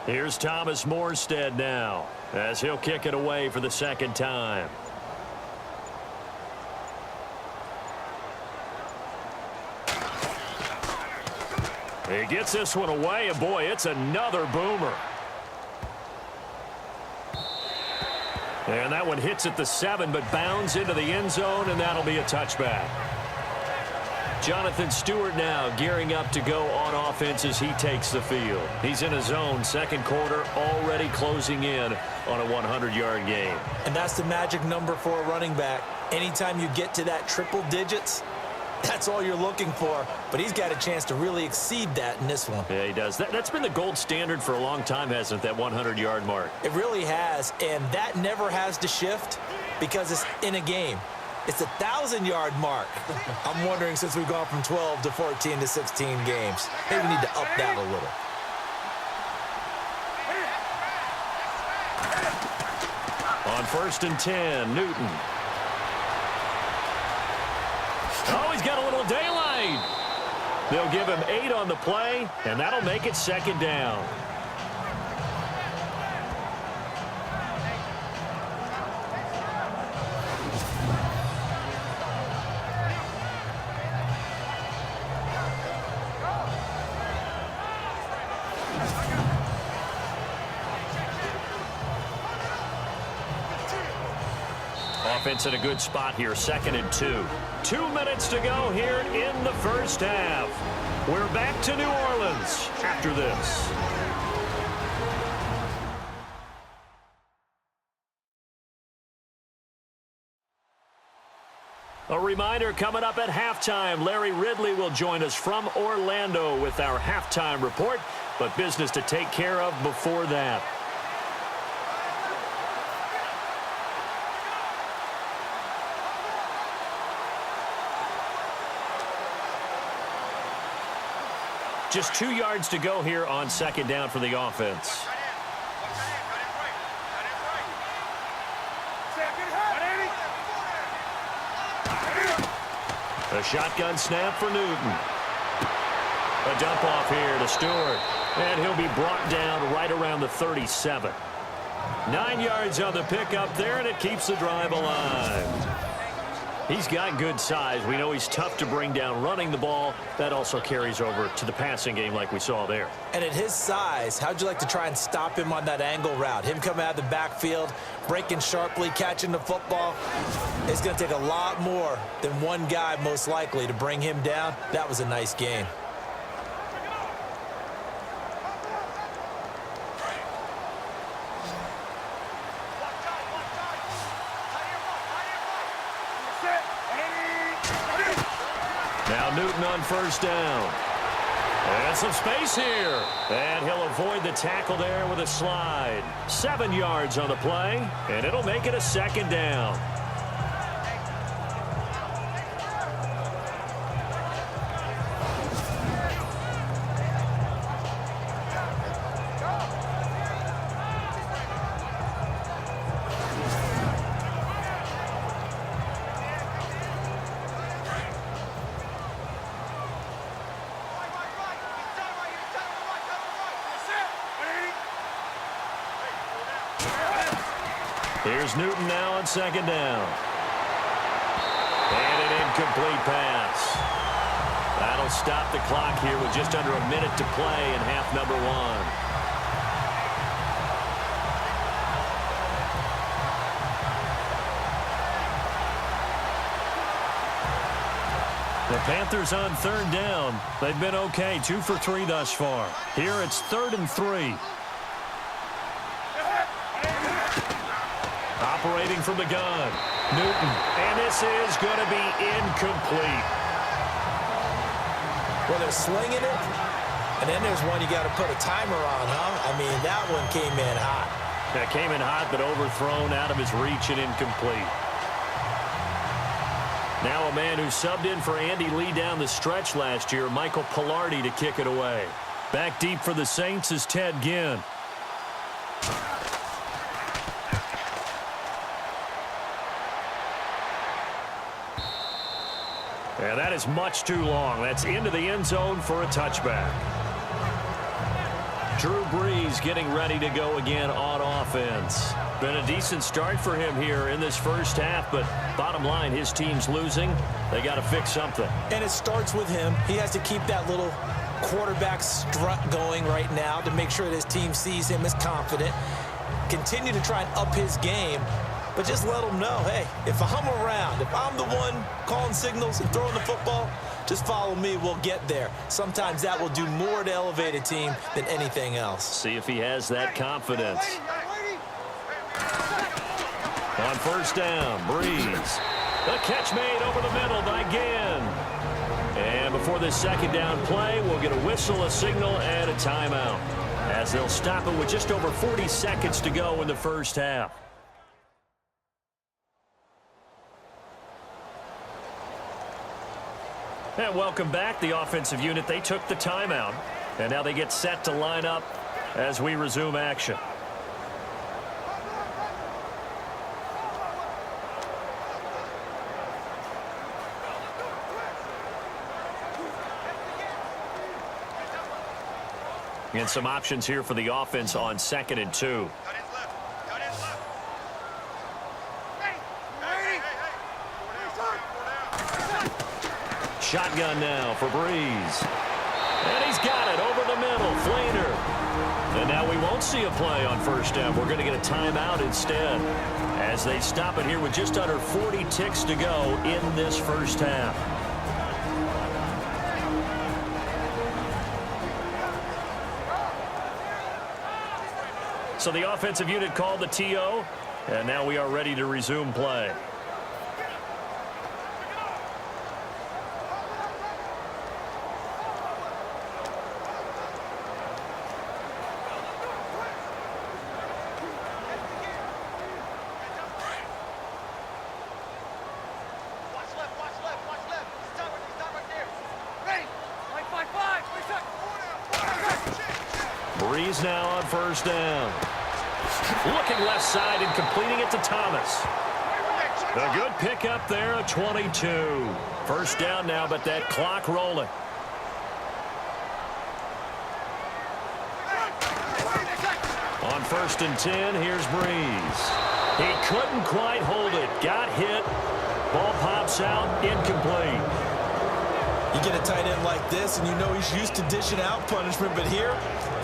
B: Here's Thomas Morstead now, as he'll kick it away for the 2nd time. He gets this one away, and boy, it's another boomer. And that one hits at the 7, but bounds into the end zone, and that'll be a touchback. Jonathan Stewart now gearing up to go on offense as he takes the field. He's in his zone, 2nd quarter, already closing in on a 100-yard game.
C: And that's the magic number for a running back. Anytime you get to that triple digits, that's all you're looking for. But he's got a chance to really exceed that in this one.
B: Yeah, he does. That's been the gold standard for a long time, hasn't it, that 100-yard mark?
C: It really has, and that never has to shift because it's in a game. It's a 1,000-yard mark. I'm wondering, since we've gone from 12 to 14 to 16 games, maybe we need to up that a little.
B: On 1st and 10, Newton. Oh, he's got a little daylight. They'll give him 8 on the play, and that'll make it 2nd down. Offense in a good spot here, 2nd and 2. 2 minutes to go here in the first half. We're back to New Orleans after this. A reminder, coming up at halftime, Larry Ridley will join us from Orlando with our halftime report, but business to take care of before that. Just 2 yards to go here on 2nd down for the offense. A shotgun snap for Newton. A dump off here to Stewart. And he'll be brought down right around the 37. 9 yards on the pickup there, and it keeps the drive alive. He's got good size. We know he's tough to bring down running the ball. That also carries over to the passing game like we saw there.
C: And at his size, how'd you like to try and stop him on that angle route? Him coming out of the backfield, breaking sharply, catching the football. It's going to take a lot more than one guy, most likely, to bring him down. That was a nice game.
B: Now Newton on 1st down. And some space here. And he'll avoid the tackle there with a slide. 7 yards on the play, and it'll make it a 2nd down. Here's Newton now on 2nd down. And an incomplete pass. That'll stop the clock here with just under a minute to play in half number 1. The Panthers on 3rd down. They've been okay, 2 for 3 thus far. Here it's 3rd and 3. Operating from the gun, Newton, and this is going to be incomplete.
C: Well, they're slinging it, and then there's one you got to put a timer on, huh? I mean, that one came in hot.
B: That came in hot, but overthrown, out of his reach and incomplete. Now a man who subbed in for Andy Lee down the stretch last year, Michael Pilardi, to kick it away. Back deep for the Saints is Ted Ginn. And that is much too long. That's into the end zone for a touchback. Drew Brees getting ready to go again on offense. Been a decent start for him here in this first half, but bottom line, his team's losing. They got to fix something.
C: And it starts with him. He has to keep that little quarterback strut going right now to make sure that his team sees him as confident. Continue to try and up his game. But just let them know, hey, if I'm around, if I'm the one calling signals and throwing the football, just follow me, we'll get there. Sometimes that will do more to elevate a team than anything else.
B: See if he has that confidence. On 1st down, Brees. The catch made over the middle by Ginn. And before this 2nd down play, we'll get a whistle, a signal, and a timeout, as they'll stop it with just over 40 seconds to go in the first half. And welcome back, the offensive unit. They took the timeout, and now they get set to line up as we resume action. And some options here for the offense on 2nd and 2. Shotgun now for Breeze. And he's got it over the middle. Fleener. And now we won't see a play on first down. We're going to get a timeout instead as they stop it here with just under 40 ticks to go in this first half. So the offensive unit called the TO, and now we are ready to resume play. Breeze now on first down. Looking left side and completing it to Thomas. A good pickup there, a 22. First down now, but that clock rolling. On 1st and 10, here's Breeze. He couldn't quite hold it. Got hit. Ball pops out, incomplete.
C: You get a tight end like this, and you know he's used to dishing out punishment, but here,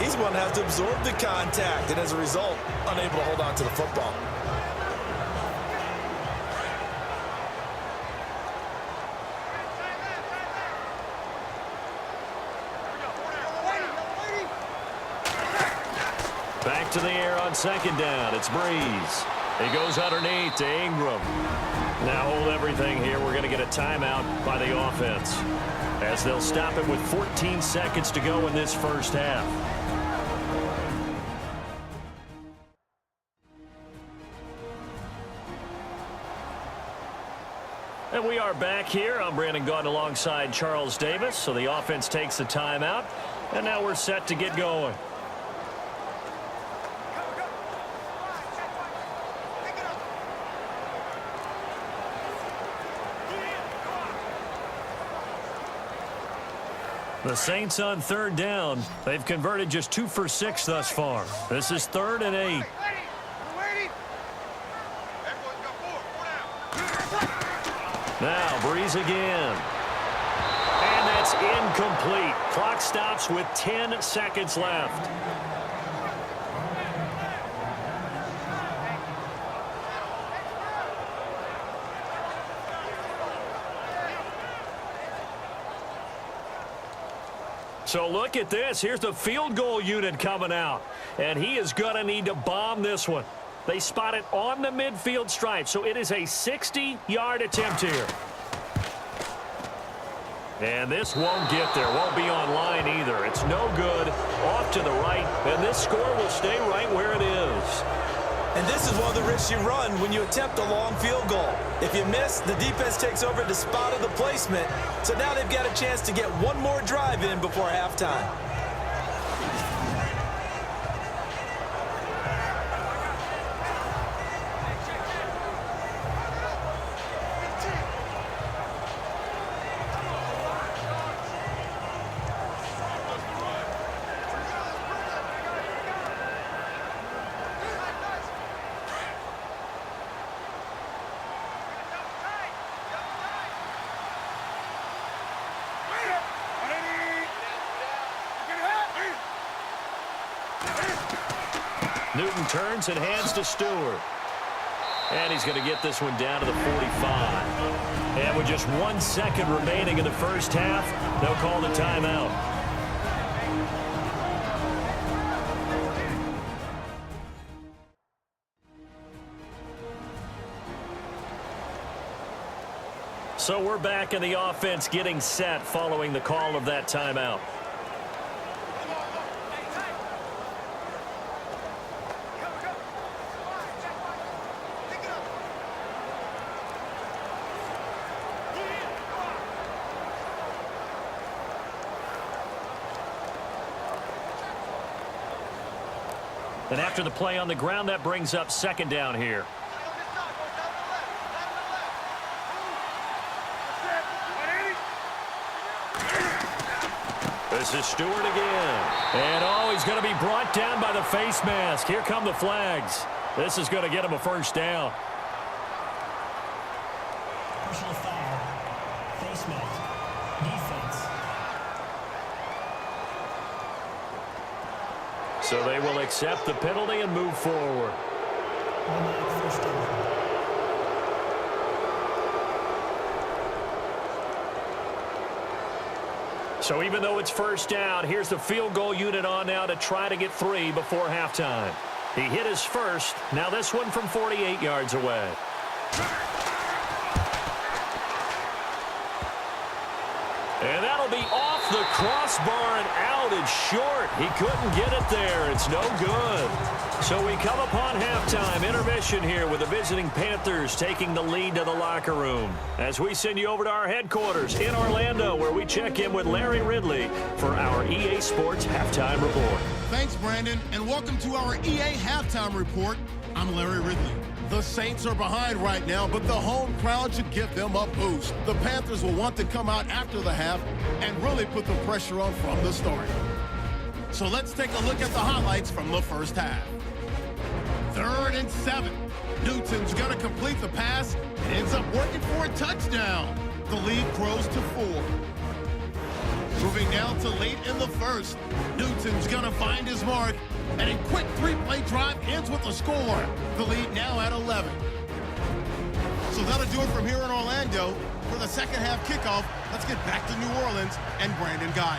C: he's going to have to absorb the contact, and as a result, unable to hold on to the football.
B: Back to the air on 2nd down. It's Breeze. He goes underneath to Ingram. Now hold everything here. We're going to get a timeout by the offense as they'll stop it with 14 seconds to go in this first half. And we are back here. I'm Brandon Gaudin alongside Charles Davis. So the offense takes the timeout, and now we're set to get going. The Saints on 3rd down. They've converted just 2 for 6 thus far. This is 3rd and 8. Now Breeze again. And that's incomplete. Clock stops with 10 seconds left. So look at this. Here's the field goal unit coming out. And he is going to need to bomb this one. They spot it on the midfield stripe. So it is a 60-yard attempt here. And this won't get there. Won't be on line either. It's no good. Off to the right. And this score will stay right where it is.
C: And this is one of the risks you run when you attempt a long field goal. If you miss, the defense takes over the spot of the placement. So now they've got a chance to get one more drive in before halftime.
B: Newton turns and hands to Stewart. And he's going to get this one down to the 45. And with just 1 second remaining in the first half, they'll call the timeout. So we're back in the offense getting set following the call of that timeout. And after the play on the ground, that brings up second down here. This is Stewart again. And, oh, he's going to be brought down by the face mask. Here come the flags. This is going to get him a first down.
D: Personal foul. Face mask. Defense.
B: So they will accept the penalty and move forward.
D: Automatic first down.
B: So even though it's first down, here's the field goal unit on now to try to get 3 before halftime. He hit his first. Now this one from 48 yards away. And that'll be off the crossbar and out. It's short. He couldn't get it there. It's no good. So we come upon halftime. Intermission here with the visiting Panthers taking the lead to the locker room. As we send you over to our headquarters in Orlando, where we check in with Larry Ridley for our EA Sports Halftime Report.
A: Thanks, Brandon, and welcome to our EA Halftime Report. I'm Larry Ridley. The Saints are behind right now, but the home crowd should give them a boost. The Panthers will want to come out after the half and really put the pressure on from the start. So let's take a look at the highlights from the first half. 3rd and 7. Newton's going to complete the pass and ends up working for a touchdown. The lead grows to 4. Moving down to late in the first. Newton's going to find his mark, and a quick 3-play drive ends with a score. The lead now at 11. So that'll do it from here in Orlando. For the second half kickoff, let's get back to New Orleans and Brandon Guy.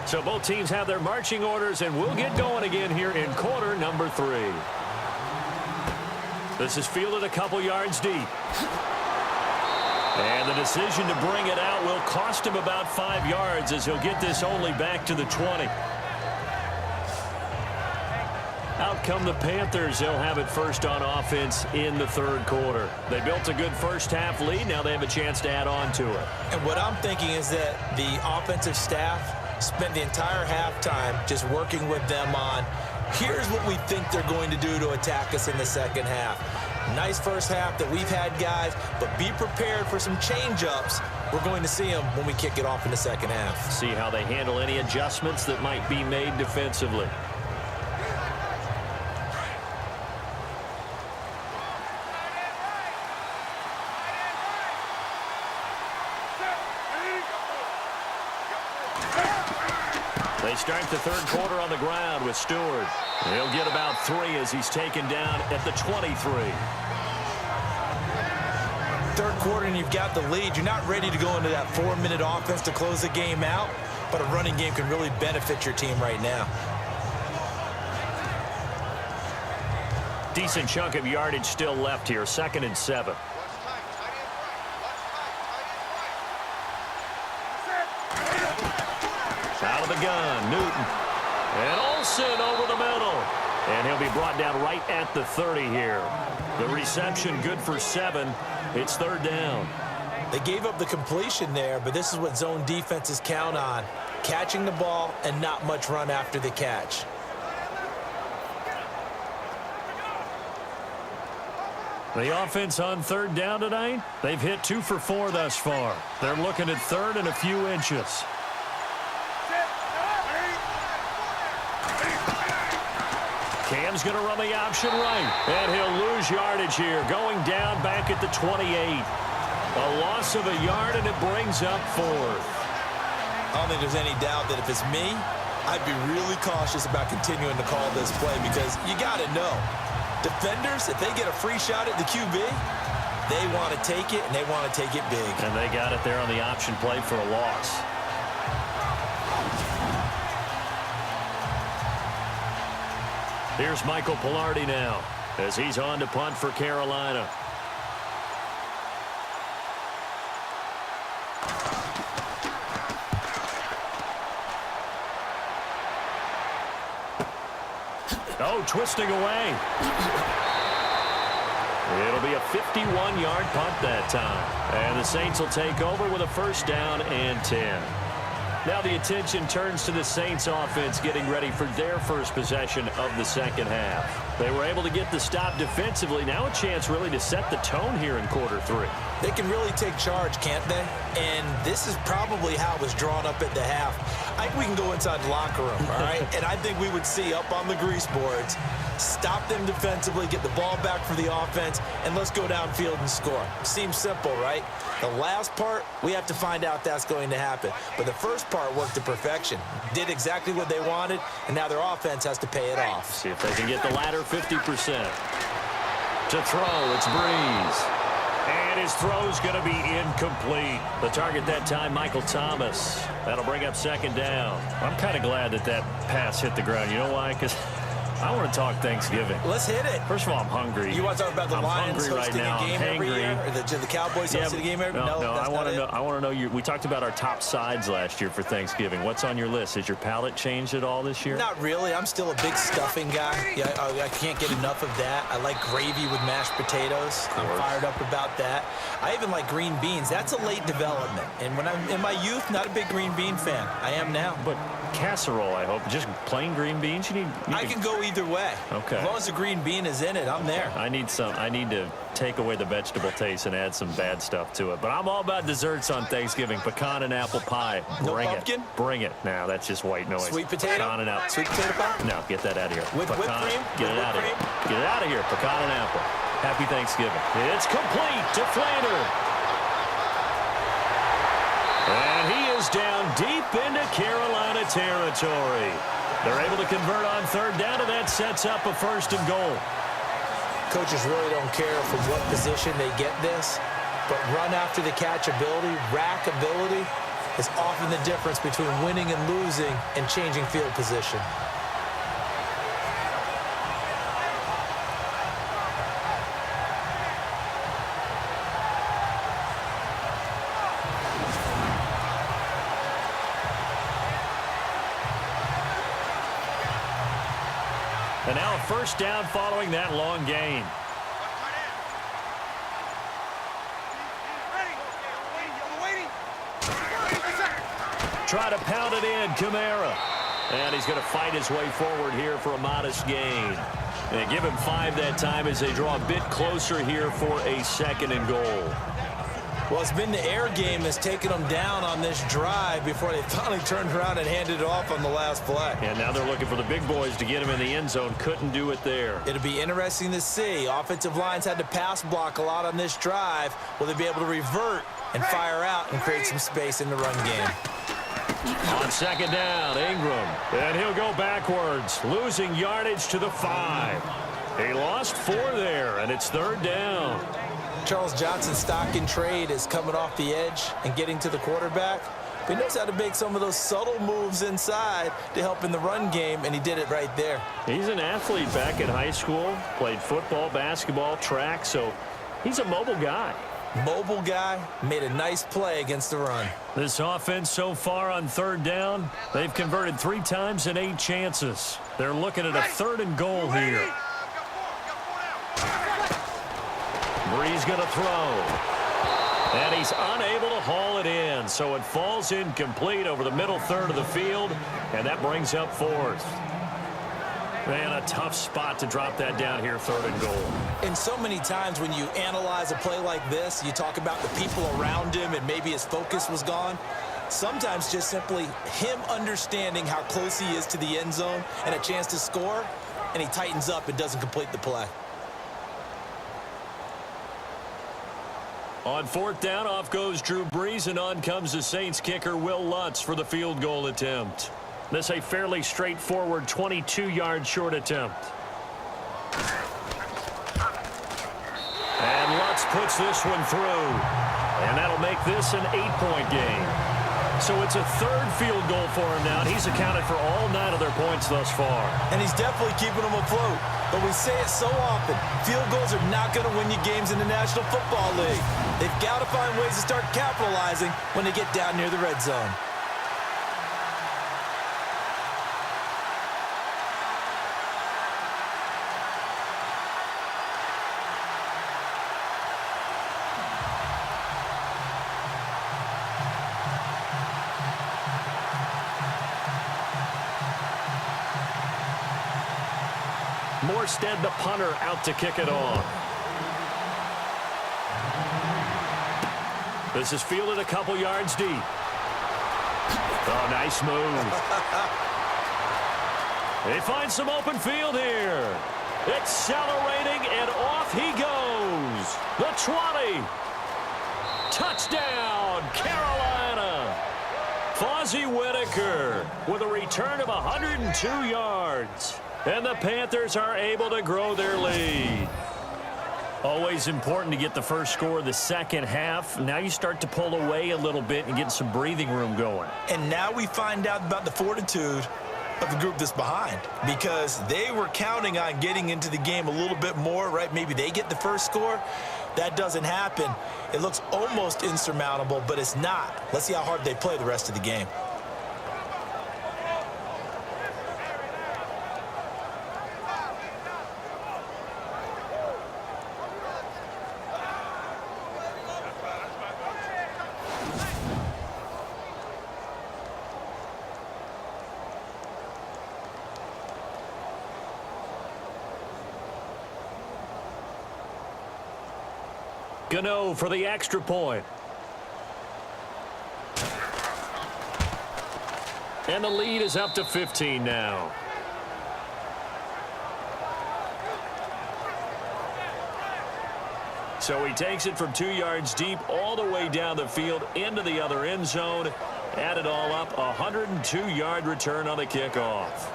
B: So both teams have their marching orders, and we'll get going again here in quarter number 3. This is fielded a couple yards deep. And the decision to bring it out will cost him about 5 yards, as he'll get this only back to the 20. Out come the Panthers. They'll have it first on offense in the 3rd quarter. They built a good first half lead. Now they have a chance to add on to it.
C: And what I'm thinking is that the offensive staff spent the entire halftime just working with them on, here's what we think they're going to do to attack us in the second half. Nice first half that we've had, guys, but be prepared for some change-ups. We're going to see them when we kick it off in the second half.
B: See how they handle any adjustments that might be made defensively. They start the 3rd quarter on the ground with Stewart. He'll get about 3 as he's taken down at the 23.
C: 3rd quarter and you've got the lead. You're not ready to go into that 4-minute offense to close the game out, but a running game can really benefit your team right now.
B: Decent chunk of yardage still left here. 2nd and 7. Out of the gun, Newton. And Olsen over the middle. And he'll be brought down right at the 30 here. The reception good for 7. It's 3rd down.
C: They gave up the completion there, but this is what zone defenses count on. Catching the ball and not much run after the catch.
B: The offense on 3rd down tonight, they've hit 2 for 4 thus far. They're looking at 3rd and a few inches. Cam's going to run the option right, and he'll lose yardage here, going down back at the 28. A loss of a yard, and it brings up 4th.
C: I don't think there's any doubt that if it's me, I'd be really cautious about continuing to call this play because you got to know, defenders, if they get a free shot at the QB, They want to take it, and they want to take it big.
B: And they got it there on the option play for a loss. Here's Michael Pilardi now as he's on to punt for Carolina. Oh, twisting away. It'll be a 51-yard punt that time. And the Saints will take over with a first down and 10. Now the attention turns to the Saints offense getting ready for their first possession of the second half. They were able to get the stop defensively. Now a chance really to set the tone here in quarter three.
C: They can really take charge, can't they? And this is probably how it was drawn up at the half. I think we can go inside the locker room, all right? And I think we would see up on the grease boards, stop them defensively, get the ball back for the offense, and let's go downfield and score. Seems simple, right? The last part, we have to find out that's going to happen. But the first part worked to perfection. Did exactly what they wanted, and now their offense has to pay it off.
B: See if they can get the latter 50%. To throw, it's Breeze. And his throw's going to be incomplete. The target that time, Michael Thomas. That'll bring up second down. I'm kind of glad that that pass hit the ground. You know why? Because I want to talk Thanksgiving.
C: Let's hit it.
B: First of all, I'm hungry.
C: You want to talk about the Lions hosting
B: right now.
C: a game every year? Or the Cowboys hosting a game every year?
B: No,
C: that's
B: I want to know. I want to know. We talked about our top sides last year for Thanksgiving. What's on your list? Has your palate changed at all this year?
C: Not really. I'm still a big stuffing guy. Yeah, I can't get enough of that. I like gravy with mashed potatoes. I'm fired up about that. I even like green beans. That's a late development. And when I'm in my youth, not a big green bean fan. I am now.
B: But casserole, I hope. Just plain green beans?
C: I can go either way.
B: Okay.
C: As long as the green bean is in it, I'm there.
B: I need to take away the vegetable taste and add some bad stuff to it. But I'm all about desserts on Thanksgiving. Pecan and apple pie. Bring
C: no pumpkin?
B: it. Bring it. Now, that's just white noise.
C: Sweet potato?
B: Pecan and apple.
C: Sweet potato pie?
B: No, get that out of here.
C: With whipped cream?
B: Get it out of here. Get it out of here. Pecan and apple. Happy Thanksgiving. It's complete to Flander. And he is down deep into Carolina territory. They're able to convert on third down, and that sets up a first and goal.
C: Coaches really don't care from what position they get this, but run after the catch ability, rack ability, is often the difference between winning and losing and changing field position.
B: And now a first down following that long gain. Try to pound it in, Kamara. And he's going to fight his way forward here for a modest gain. And give him 5 that time as they draw a bit closer here for a second and goal.
C: Well, it's been the air game that's taken them down on this drive before they finally turned around and handed it off on the last play.
B: And now they're looking for the big boys to get him in the end zone. Couldn't do it there.
C: It'll be interesting to see. Offensive lines had to pass block a lot on this drive. Will they be able to revert and fire out and create some space in the run game?
B: On second down, Ingram. And he'll go backwards, losing yardage to the 5. He lost 4 there, and it's third down.
C: Charles Johnson's stock in trade is coming off the edge and getting to the quarterback. But he knows how to make some of those subtle moves inside to help in the run game, and he did it right there.
B: He's an athlete back in high school, played football, basketball, track, so he's a mobile guy.
C: Mobile guy, made a nice play against the run.
B: This offense so far on third down, they've converted 3 times in 8 chances. They're looking at a third and goal here. Breeze going to throw. And he's unable to haul it in, so it falls incomplete over the middle third of the field, and that brings up 4th. Man, a tough spot to drop that down here, third and goal.
C: And so many times when you analyze a play like this, you talk about the people around him and maybe his focus was gone. Sometimes just simply him understanding how close he is to the end zone and a chance to score, and he tightens up and doesn't complete the play.
B: On 4th down, off goes Drew Brees, and on comes the Saints kicker, Will Lutz, for the field goal attempt. This a fairly straightforward 22-yard short attempt. And Lutz Brooks puts this one through. And that'll make this an 8-point game. So it's a third field goal for him now. And he's accounted for all 9 of their points thus far.
C: And he's definitely keeping them afloat. But we say it so often, field goals are not going to win you games in the National Football League. They've got to find ways to start capitalizing when they get down near the red zone.
B: Morstead, the punter, out to kick it off. This is fielded a couple yards deep. Oh, nice move. They find some open field here. Accelerating, and off he goes. The 20. Touchdown, Carolina. Fozzie Whitaker with a return of 102 yards. And the Panthers are able to grow their lead. Always important to get the first score of the second half. Now you start to pull away a little bit and get some breathing room going.
C: And now we find out about the fortitude of the group that's behind, because they were counting on getting into the game a little bit more, right? Maybe they get the first score. That doesn't happen. It looks almost insurmountable, but it's not. Let's see how hard they play the rest of the game.
B: Gano for the extra point. And the lead is up to 15 now. So he takes it from 2 yards deep all the way down the field into the other end zone. Add it all up, a 102-yard return on the kickoff.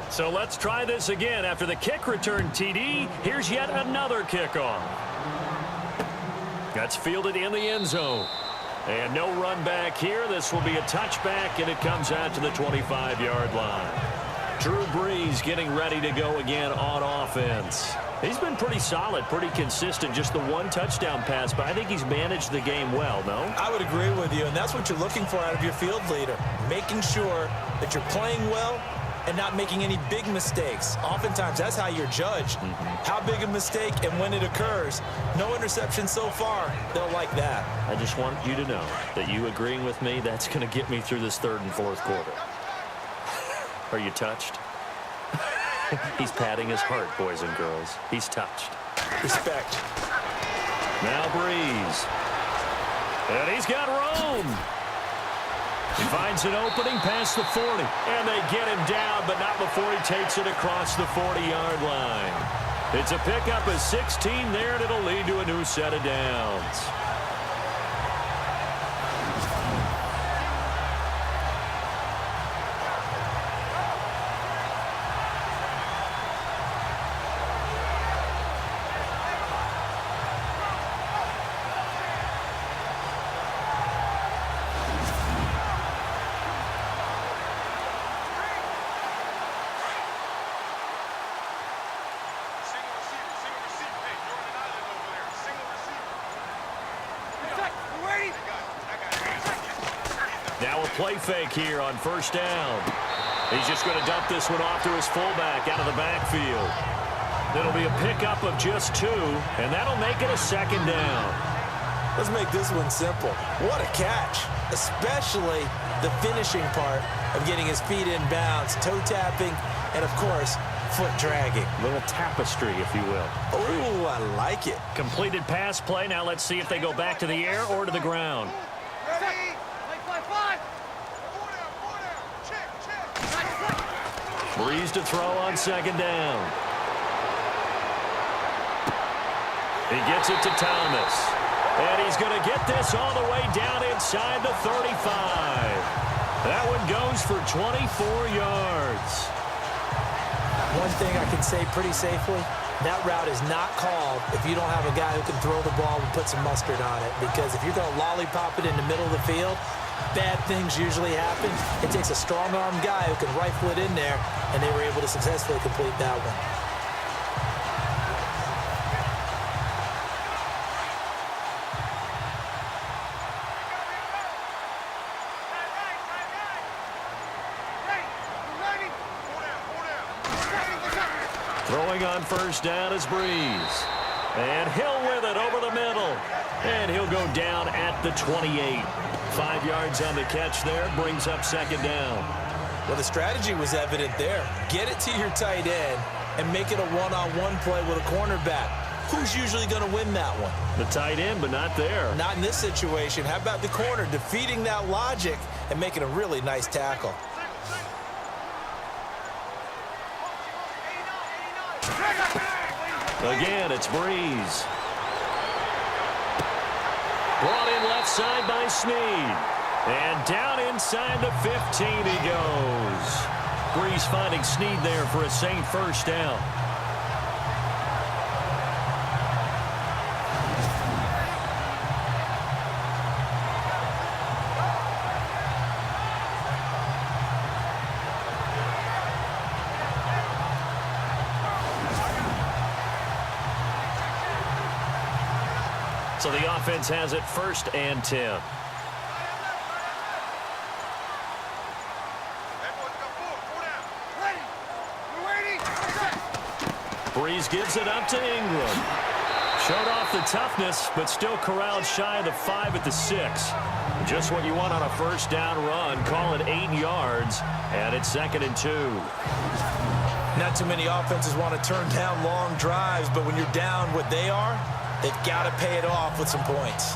B: So let's try this again. After the kick return TD, here's yet another kickoff. That's fielded in the end zone. And no run back here. This will be a touchback, and it comes out to the 25-yard line. Drew Brees getting ready to go again on offense. He's been pretty solid, pretty consistent, just the one touchdown pass, but I think he's managed the game well, no?
C: I would agree with you, and that's what you're looking for out of your field leader, making sure that you're playing well and not making any big mistakes. Oftentimes, that's how you're judged. How big a mistake and when it occurs. No interception so far. They'll like that.
B: I just want you to know that you agreeing with me, that's going to get me through this third and fourth quarter. Are you touched? He's patting his heart, boys and girls. He's touched.
C: Respect.
B: Now Brees. And he's got room. He finds an opening past the 40. And they get him down, but not before he takes it across the 40-yard line. It's a pickup of 16 there, and it'll lead to a new set of downs. Now a play fake here on first down. He's just going to dump this one off to his fullback out of the backfield. It'll be a pickup of just 2, and that'll make it a second down.
C: Let's make this one simple. What a catch, especially the finishing part of getting his feet in bounds, toe tapping, and of course, foot dragging.
B: Little tapestry, if you will.
C: Oh, I like it.
B: Completed pass play. Now let's see if they go back to the air or to the ground.
F: Ready? Five.
B: Breeze to throw on second down. He gets it to Thomas. And he's going to get this all the way down inside the 35. That one goes for 24 yards.
C: One thing I can say pretty safely, that route is not called if you don't have a guy who can throw the ball and put some mustard on it. Because if you're going to lollipop it in the middle of the field, bad things usually happen. It takes a strong-armed guy who can rifle it in there, and they were able to successfully complete that one.
B: Throwing on first down is Breeze. And Hill with it over the middle. And he'll go down at the 28. 5 yards on the catch there. Brings up second down.
C: Well, the strategy was evident there. Get it to your tight end and make it a one-on-one play with a cornerback. Who's usually going to win that one?
B: The tight end, but not there.
C: Not in this situation. How about the corner defeating that logic and making a really nice tackle?
B: Again, it's Breeze. Brought in left side by Snead. And down inside the 15 he goes. Breeze finding Snead there for a safe first down. So the offense has it 1st and 10. Breeze gives it up to Ingram. Showed off the toughness, but still corralled shy of the 5 at the 6. Just what you want on a first down run. Call it 8 yards, and it's 2nd and 2.
C: Not too many offenses want to turn down long drives, but when you're down what they are, they've got to pay it off with some points.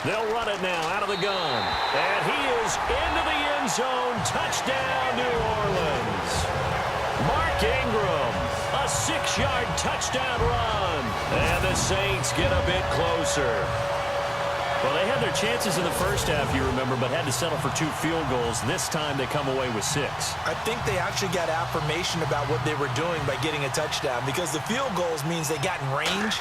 B: They'll run it now out of the gun. And he is into the end zone. Touchdown, New Orleans. Mark Ingram, a 6-yard touchdown run. And the Saints get a bit closer. Well, they had their chances in the first half, you remember, but had to settle for 2 field goals. This time they come away with 6.
C: I think they actually got affirmation about what they were doing by getting a touchdown, because the field goals means they got in range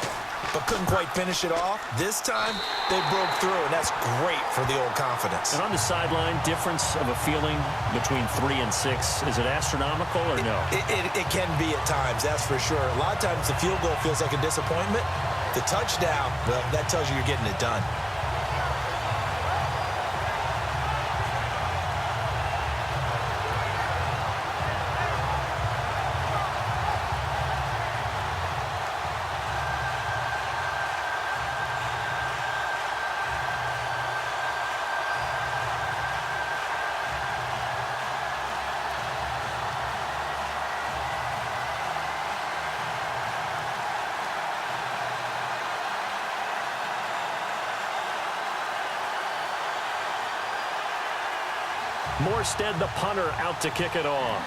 C: but couldn't quite finish it off. This time, they broke through, and that's great for the old confidence.
B: And on the sideline, difference of a feeling between 3 and 6, is it astronomical or no?
C: It can be at times, that's for sure. A lot of times the field goal feels like a disappointment. The touchdown, well, that tells you you're getting it done.
B: Morstead, the punter, out to kick it off.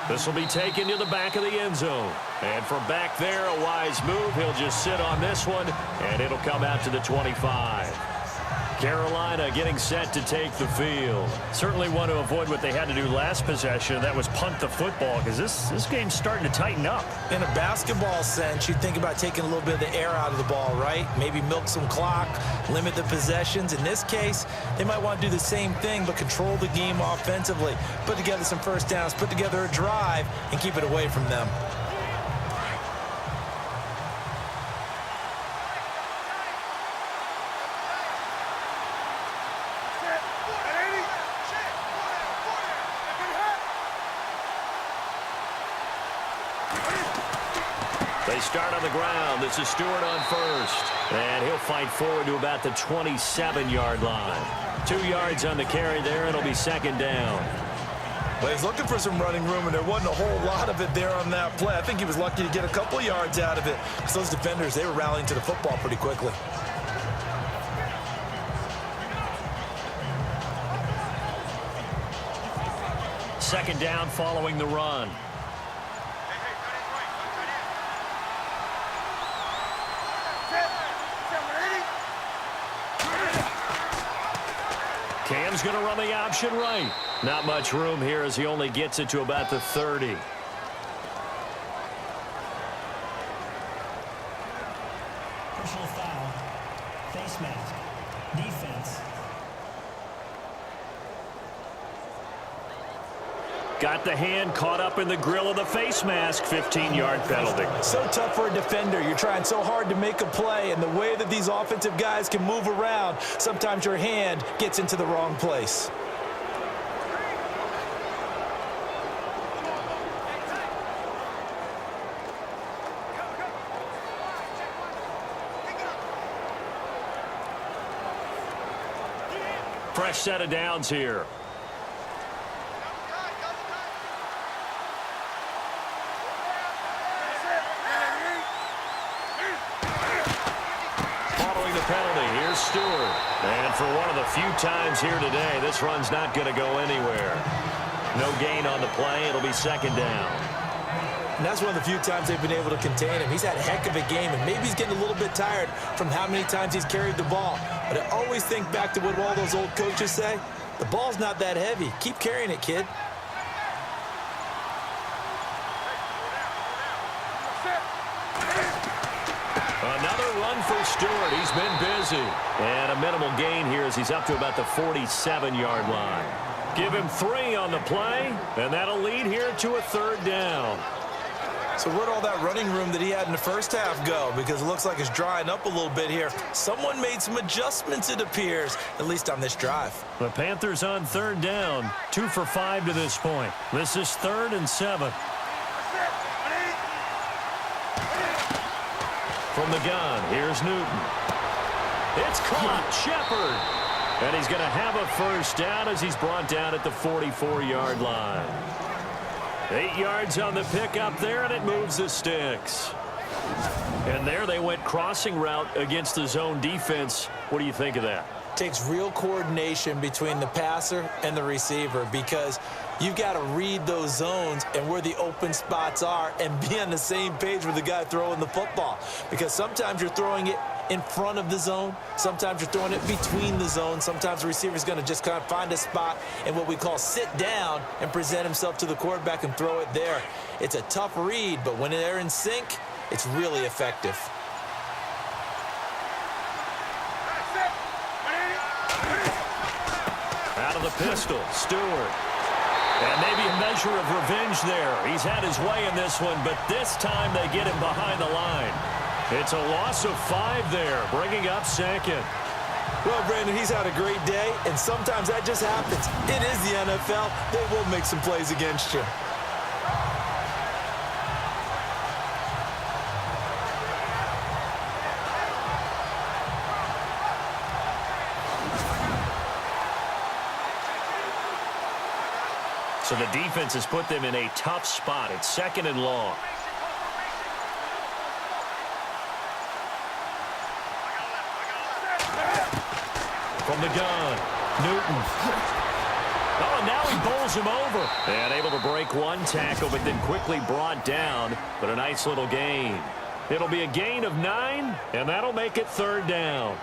B: This will be taken to the back of the end zone. And from back there, a wise move. He'll just sit on this one, and it'll come out to the 25. Carolina getting set to take the field. Certainly want to avoid what they had to do last possession. That was punt the football, because this game's starting to tighten up.
C: In a basketball sense, you think about taking a little bit of the air out of the ball, right? Maybe milk some clock, limit the possessions. In this case, they might want to do the same thing, but control the game offensively. Put together some first downs, put together a drive, and keep it away from them.
B: They start on the ground. This is Stewart on first. And he'll fight forward to about the 27-yard line. 2 yards on the carry there. It'll be second down.
C: Well, he's looking for some running room, and there wasn't a whole lot of it there on that play. I think he was lucky to get a couple yards out of it, because those defenders, they were rallying to the football pretty quickly.
B: Second down following the run. Cam's going to run the option right. Not much room here as he only gets it to about the 30.
D: Personal foul. Face mask. Defense.
B: Got the hand caught up in the grill of the face mask. 15-yard penalty.
C: So tough for a defender. You're trying so hard to make a play, and the way that these offensive guys can move around, sometimes your hand gets into the wrong place.
B: Fresh set of downs here. Stewart. And for one of the few times here today, this run's not going to go anywhere. No gain on the play. It'll be second down.
C: And that's one of the few times they've been able to contain him. He's had a heck of a game, and maybe he's getting a little bit tired from how many times he's carried the ball. But I always think back to what all those old coaches say. The ball's not that heavy. Keep carrying it, kid.
B: Another run for Stewart. He's been busy. And a minimal gain here as he's up to about the 47-yard line. Give him 3 on the play, and that'll lead here to a third down.
C: So where'd all that running room that he had in the first half go? Because it looks like it's drying up a little bit here. Someone made some adjustments, it appears, at least on this drive.
B: The Panthers on third down. 2 for 5 to this point. This is 3rd and 7. From the gun, here's Newton. It's caught. Shepard. And he's going to have a first down as he's brought down at the 44-yard line. 8 yards on the pickup there, and it moves the sticks. And there they went crossing route against the zone defense. What do you think of that?
C: Takes real coordination between the passer and the receiver, because you've got to read those zones and where the open spots are and be on the same page with the guy throwing the football. Because sometimes you're throwing it in front of the zone. Sometimes you're throwing it between the zones. Sometimes the receiver's going to just kind of find a spot and what we call sit down and present himself to the quarterback and throw it there. It's a tough read, but when they're in sync, it's really effective.
B: Out of the pistol, Stewart. And maybe a measure of revenge there. He's had his way in this one, but this time they get him behind the line. It's a loss of 5 there, bringing up second.
C: Well, Brandon, he's had a great day, and sometimes that just happens. It is the NFL. They will make some plays against you.
B: So the defense has put them in a tough spot. It's 2nd and long. From the gun, Newton. Oh, and now he bowls him over. And able to break one tackle, but then quickly brought down. But a nice little gain. It'll be a gain of 9, and that'll make it 3rd down.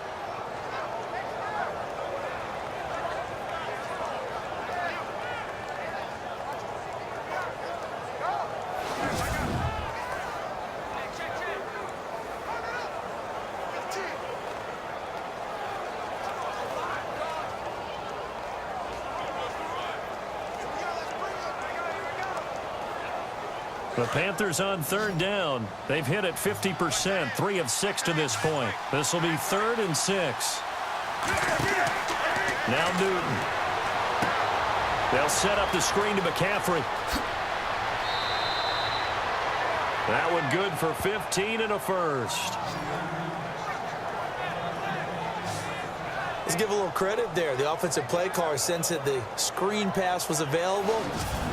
B: The Panthers on 3rd down. They've hit it 50%, 3 of 6 to this point. This will be 3rd and 6. Now Newton. They'll set up the screen to McCaffrey. That one good for 15 and a first.
C: Let's give a little credit there. The offensive play caller sensed that the screen pass was available.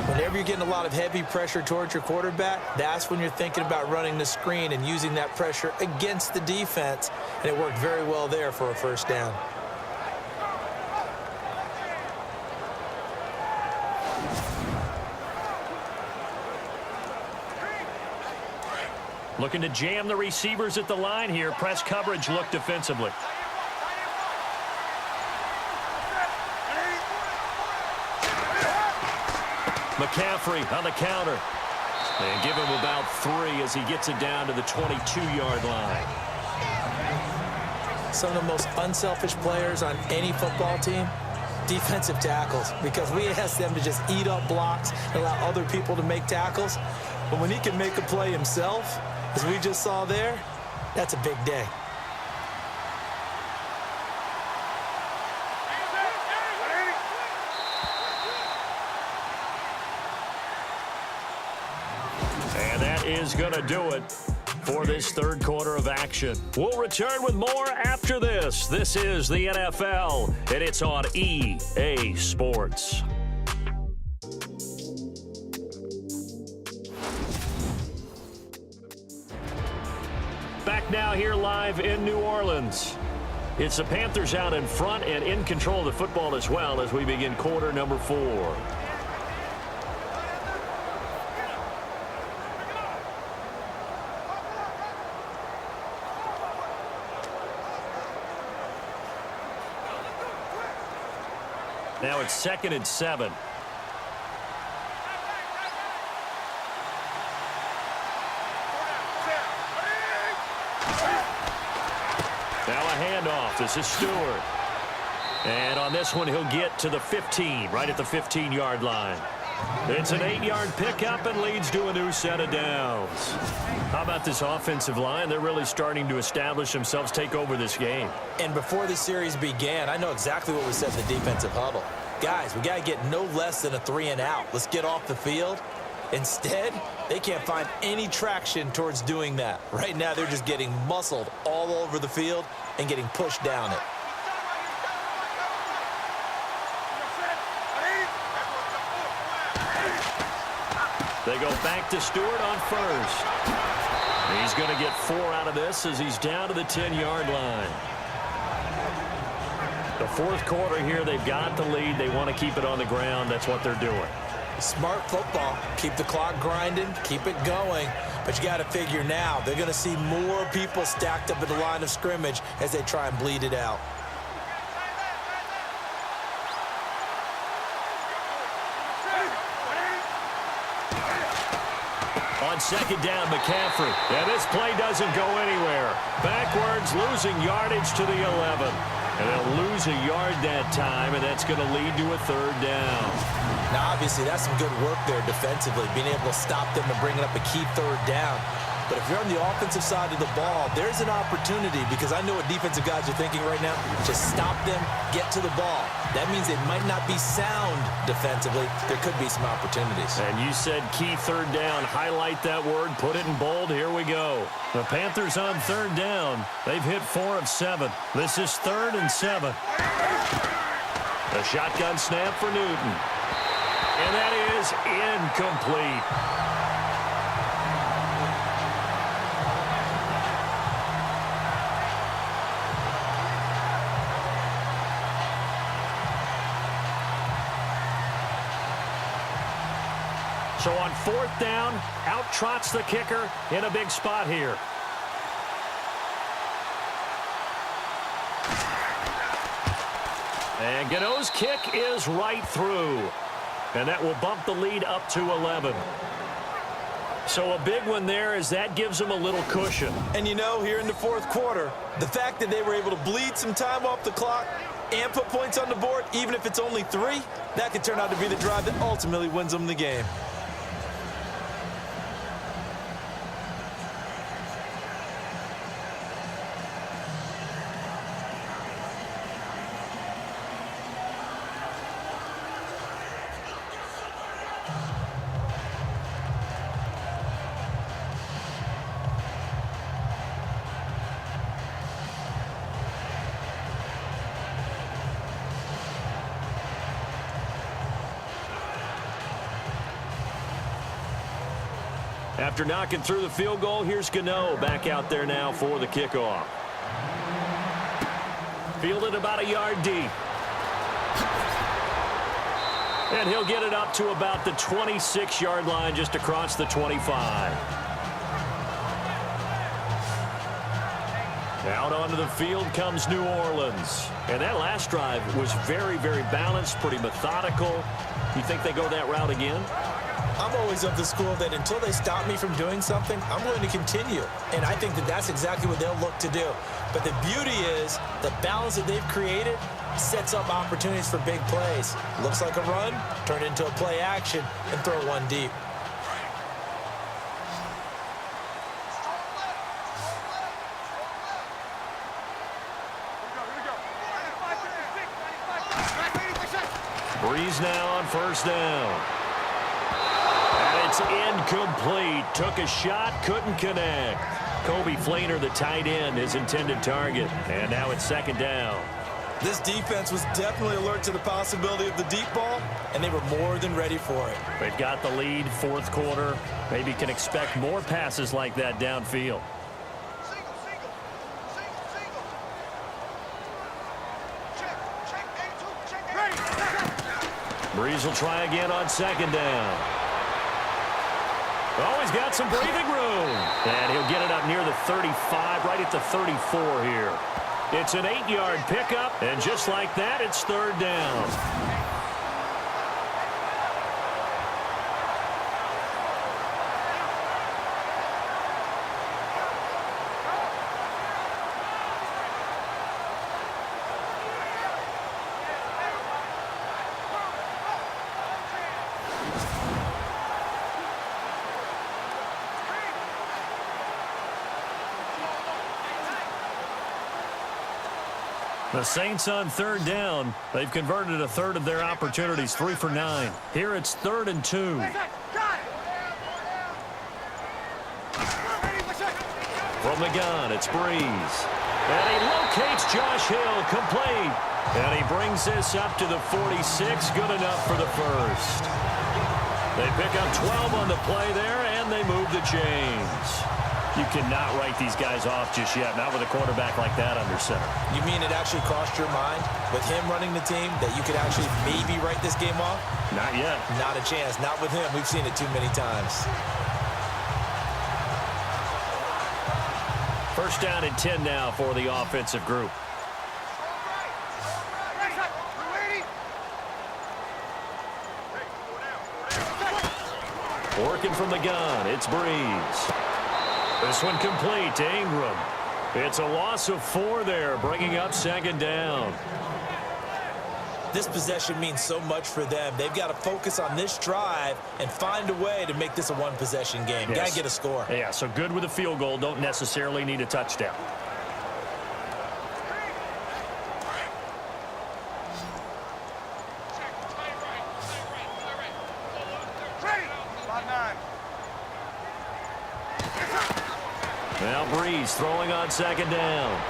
C: Whenever you're getting a lot of heavy pressure towards your quarterback, that's when you're thinking about running the screen and using that pressure against the defense. And it worked very well there for a first down.
B: Looking to jam the receivers at the line here. Press coverage look defensively. McCaffrey on the counter. And give him about 3 as he gets it down to the 22-yard line.
C: Some of the most unselfish players on any football team, defensive tackles, because we ask them to just eat up blocks and allow other people to make tackles. But when he can make a play himself, as we just saw there, that's a big day.
B: And that is going to do it for this third quarter of action. We'll return with more after this. This is the NFL, and it's on EA Sports. Back now here live in New Orleans. It's the Panthers out in front and in control of the football as well as we begin quarter number 4. Now it's 2nd and 7. Now a handoff. This is Stewart. And on this one, he'll get to the 15, right at the 15-yard line. It's an 8-yard pickup and leads to a new set of downs. How about this offensive line? They're really starting to establish themselves, take over this game.
C: And before the series began, I know exactly what we said in the defensive huddle. Guys, we got to get no less than a 3 and out. Let's get off the field. Instead, they can't find any traction towards doing that. Right now, they're just getting muscled all over the field and getting pushed down it.
B: They go back to Stewart on first. He's going to get 4 out of this as he's down to the 10-yard line. The fourth quarter here, they've got the lead. They want to keep it on the ground. That's what they're doing.
C: Smart football. Keep the clock grinding. Keep it going. But you got to figure now, they're going to see more people stacked up at the line of scrimmage as they try and bleed it out.
B: On 2nd down, McCaffrey. And this play doesn't go anywhere. Backwards, losing yardage to the 11. And they'll lose a yard that time, and that's going to lead to a 3rd down.
C: Now, obviously, that's some good work there defensively, being able to stop them and bringing up a key 3rd down. But if you're on the offensive side of the ball, there's an opportunity, because I know what defensive guys are thinking right now. Just stop them, get to the ball. That means they might not be sound defensively. There could be some opportunities.
B: And you said key 3rd down. Highlight that word. Put it in bold. Here we go. The Panthers on 3rd down. They've hit 4 of 7. This is 3rd and 7. A shotgun snap for Newton. And that is incomplete. So on 4th down, out trots the kicker in a big spot here. And Gano's kick is right through. And that will bump the lead up to 11. So a big one there as that gives them a little cushion.
C: And you know, here in the fourth quarter, the fact that they were able to bleed some time off the clock and put points on the board, even if it's only 3, that could turn out to be the drive that ultimately wins them the game.
B: After knocking through the field goal, here's Gano back out there now for the kickoff. Fielded about a yard deep. And he'll get it up to about the 26-yard line, just across the 25. Out onto the field comes New Orleans. And that last drive was very, very balanced, pretty methodical. You think they go that route again?
C: I'm always of the school that until they stop me from doing something, I'm going to continue. And I think that that's exactly what they'll look to do. But the beauty is the balance that they've created sets up opportunities for big plays. Looks like a run, turn it into a play action, and throw one deep.
B: Breeze now on first down. And it's incomplete. Took a shot, couldn't connect. Kobe Flainer, the tight end, his intended target. And now it's second down.
C: This defense was definitely alert to the possibility of the deep ball, and they were more than ready for it.
B: They've got the lead, fourth quarter. Maybe can expect more passes like that downfield. Breeze will try again on second down. Oh, he's got some breathing room. And he'll get it up near the 35, right at the 34 here. It's an 8-yard pickup, and just like that, it's third down. The Saints on third down. They've converted a third of their opportunities, 3 for 9. Here it's 3rd and 2. From the gun, it's Breeze. And he locates Josh Hill, complete. And he brings this up to the 46, good enough for the first. They pick up 12 on the play there, and they move the chains. You cannot write these guys off just yet, not with a quarterback like that under center.
C: You mean it actually crossed your mind with him running the team that you could actually maybe write this game off?
B: Not yet.
C: Not a chance. Not with him. We've seen it too many times.
B: First down and 10 now for the offensive group. Working from the gun, it's Breeze. This one complete to Ingram. It's a loss of 4 there, bringing up second down.
C: This possession means so much for them. They've got to focus on this drive and find a way to make this a one-possession game.
B: Yes.
C: Got to get a score.
B: Yeah, so good with a field goal. Don't necessarily need a touchdown. Now Breeze throwing on second down.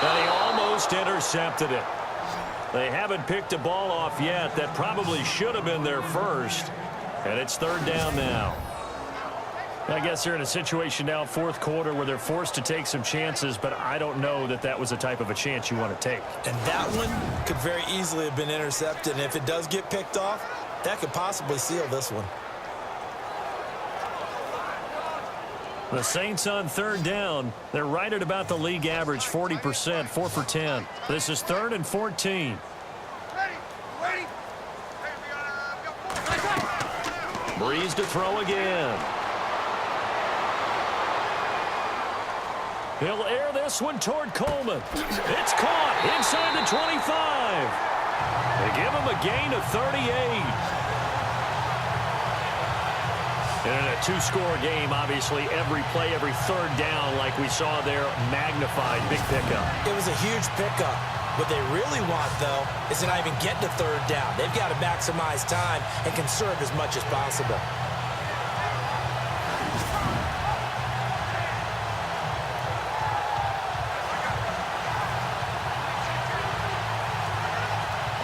B: And he almost intercepted it. They haven't picked a ball off yet. That probably should have been their first. And it's third down now. I guess they're in a situation now, fourth quarter, where they're forced to take some chances, but I don't know that that was the type of a chance you want to take.
C: And that one could very easily have been intercepted. And if it does get picked off, that could possibly seal this one.
B: The Saints on third down. They're right at about the league average, 40%, 4 for 10. This is 3rd and 14. Breeze to throw again. He'll air this one toward Coleman. It's caught inside the 25. They give him a gain of 38. And in a 2-score game, obviously, every play, every third down, like we saw there, magnified, big pickup.
C: It was a huge pickup. What they really want, though, is to not even get to third down. They've got to maximize time and conserve as much as possible.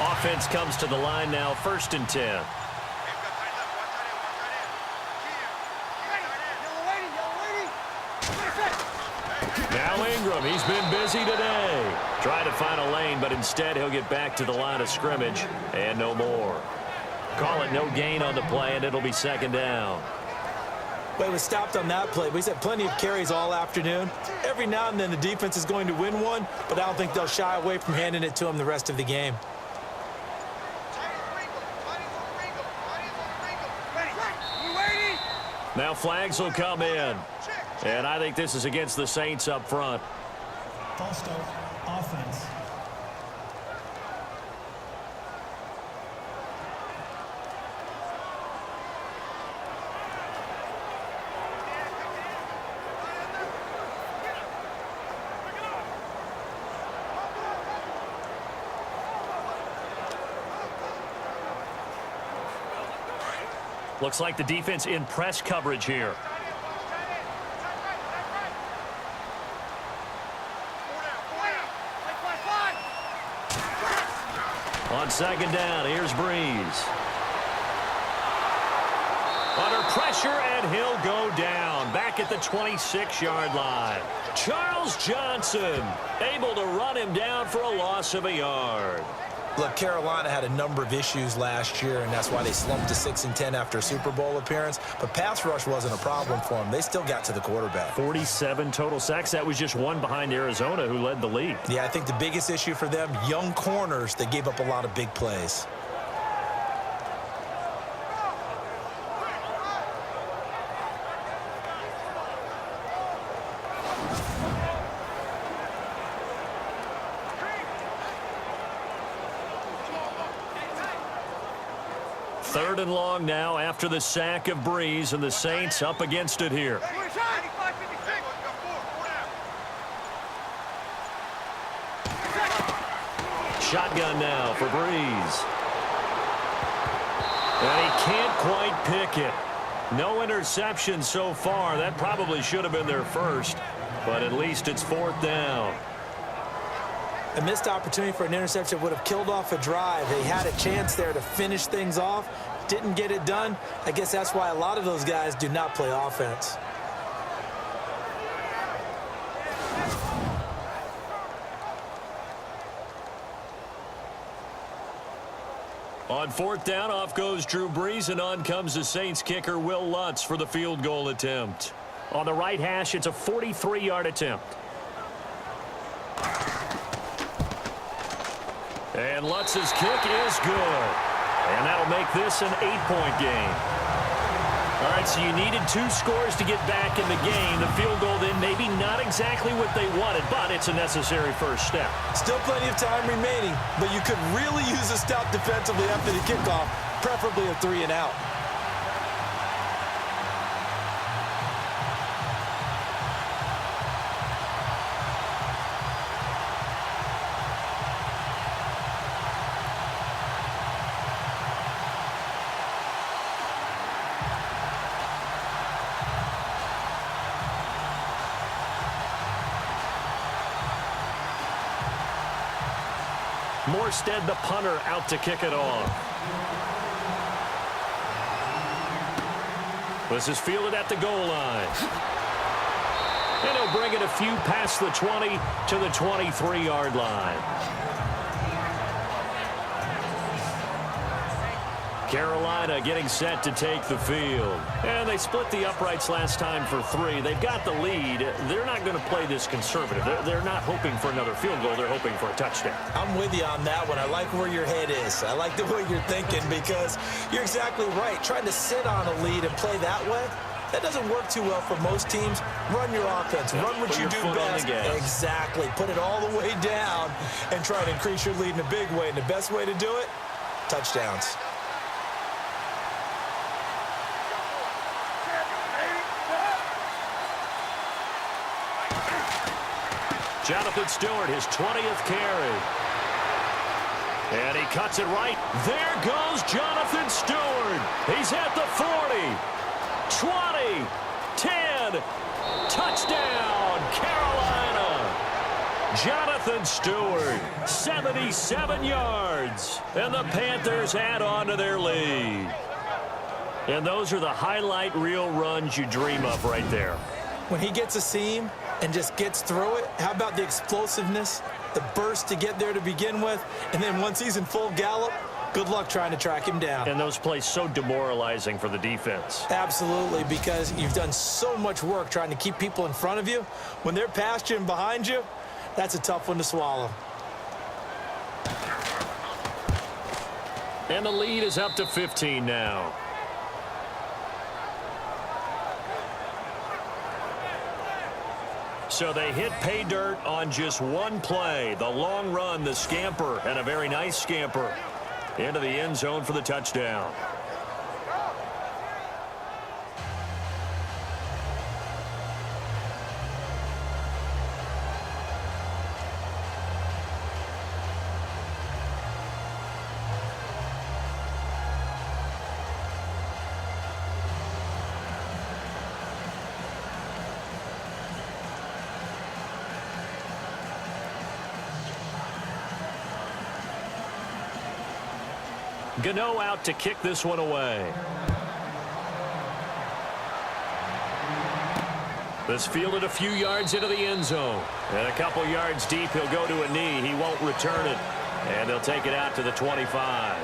B: Offense comes to the line now, 1st and 10. Now Ingram, he's been busy today. Trying to find a lane, but instead he'll get back to the line of scrimmage and no more. Call it no gain on the play, and it'll be second down.
C: Well, he was stopped on that play, but he's had plenty of carries all afternoon. Every now and then the defense is going to win one, but I don't think they'll shy away from handing it to him the rest of the game.
B: Now flags will come in. And I think this is against the Saints up front.
D: False start, offense.
B: Looks like the defense in press coverage here. On second down, here's Breeze. Under pressure, and he'll go down. Back at the 26-yard line. Charles Johnson able to run him down for a loss of a yard.
C: Look, Carolina had a number of issues last year, and that's why they slumped to 6-10 after a Super Bowl appearance. But pass rush wasn't a problem for them. They still got to the quarterback.
B: 47 total sacks. That was just one behind Arizona, who led the league.
C: Yeah, I think the biggest issue for them, young corners, they gave up a lot of big plays.
B: Third and long now after the sack of Breeze, and the Saints up against it here. Shotgun now for Breeze. And he can't quite pick it. No interception so far. That probably should have been their first, but at least it's fourth down.
C: A missed opportunity for an interception would have killed off a drive. They had a chance there to finish things off. Didn't get it done. I guess that's why a lot of those guys do not play offense.
B: On fourth down, off goes Drew Brees, and on comes the Saints kicker, Will Lutz, for the field goal attempt. On the right hash, it's a 43-yard attempt. And Lutz's kick is good. And that'll make this an 8-point game. All right, so you needed 2 scores to get back in the game. The field goal then maybe not exactly what they wanted, but it's a necessary first step.
C: Still plenty of time remaining, but you could really use a stop defensively after the kickoff, preferably a 3-and-out.
B: Morstead, the punter, out to kick it off. This is fielded at the goal line. And he'll bring it a few past the 20 to the 23-yard line. Carolina getting set to take the field. And they split the uprights last time for 3. They've got the lead. They're not going to play this conservative. They're not hoping for another field goal. They're hoping for a touchdown.
C: I'm with you on that one. I like where your head is. I like the way you're thinking, because you're exactly right. Trying to sit on a lead and play that way, that doesn't work too well for most teams. Run your offense. Run what you do best. Exactly. Put it all the way down and try to increase your lead in a big way. And the best way to do it, touchdowns.
B: Jonathan Stewart, his 20th carry. And he cuts it right. There goes Jonathan Stewart. He's at the 40, 20, 10. Touchdown, Carolina. Jonathan Stewart, 77 yards. And the Panthers add on to their lead. And those are the highlight reel runs you dream of right there.
C: When he gets a seam and just gets through it, how about the explosiveness, the burst to get there to begin with, and then once he's in full gallop, good luck trying to track him down.
B: And those plays so demoralizing for the defense.
C: Absolutely, because you've done so much work trying to keep people in front of you. When they're past you and behind you, that's a tough one to swallow.
B: And the lead is up to 15 now. So they hit pay dirt on just one play. The long run, the scamper, and a very nice scamper into the end zone for the touchdown. Gano out to kick this one away. This fielded a few yards into the end zone. And a couple yards deep, he'll go to a knee. He won't return it. And they'll take it out to the 25.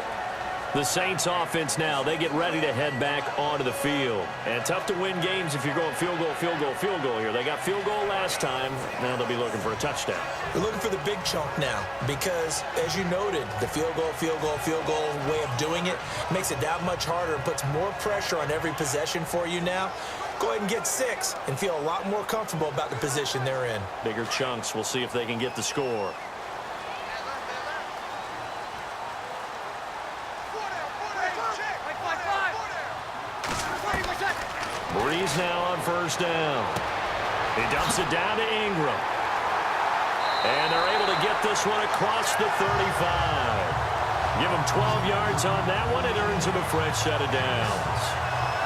B: The Saints offense now, they get ready to head back onto the field. And tough to win games if you're going field goal, field goal, field goal here. They got field goal last time. Now they'll be looking for a touchdown.
C: They're looking for the big chunk now because, as you noted, the field goal way of doing it makes it that much harder and puts more pressure on every possession for you now. Go ahead and get 6 and feel a lot more comfortable about the position they're in.
B: Bigger chunks. We'll see if they can get the score. Breeze now on first down. He dumps it down to Ingram. And they're able to get this one across the 35. Give him 12 yards on that one. It earns him a fresh set of downs.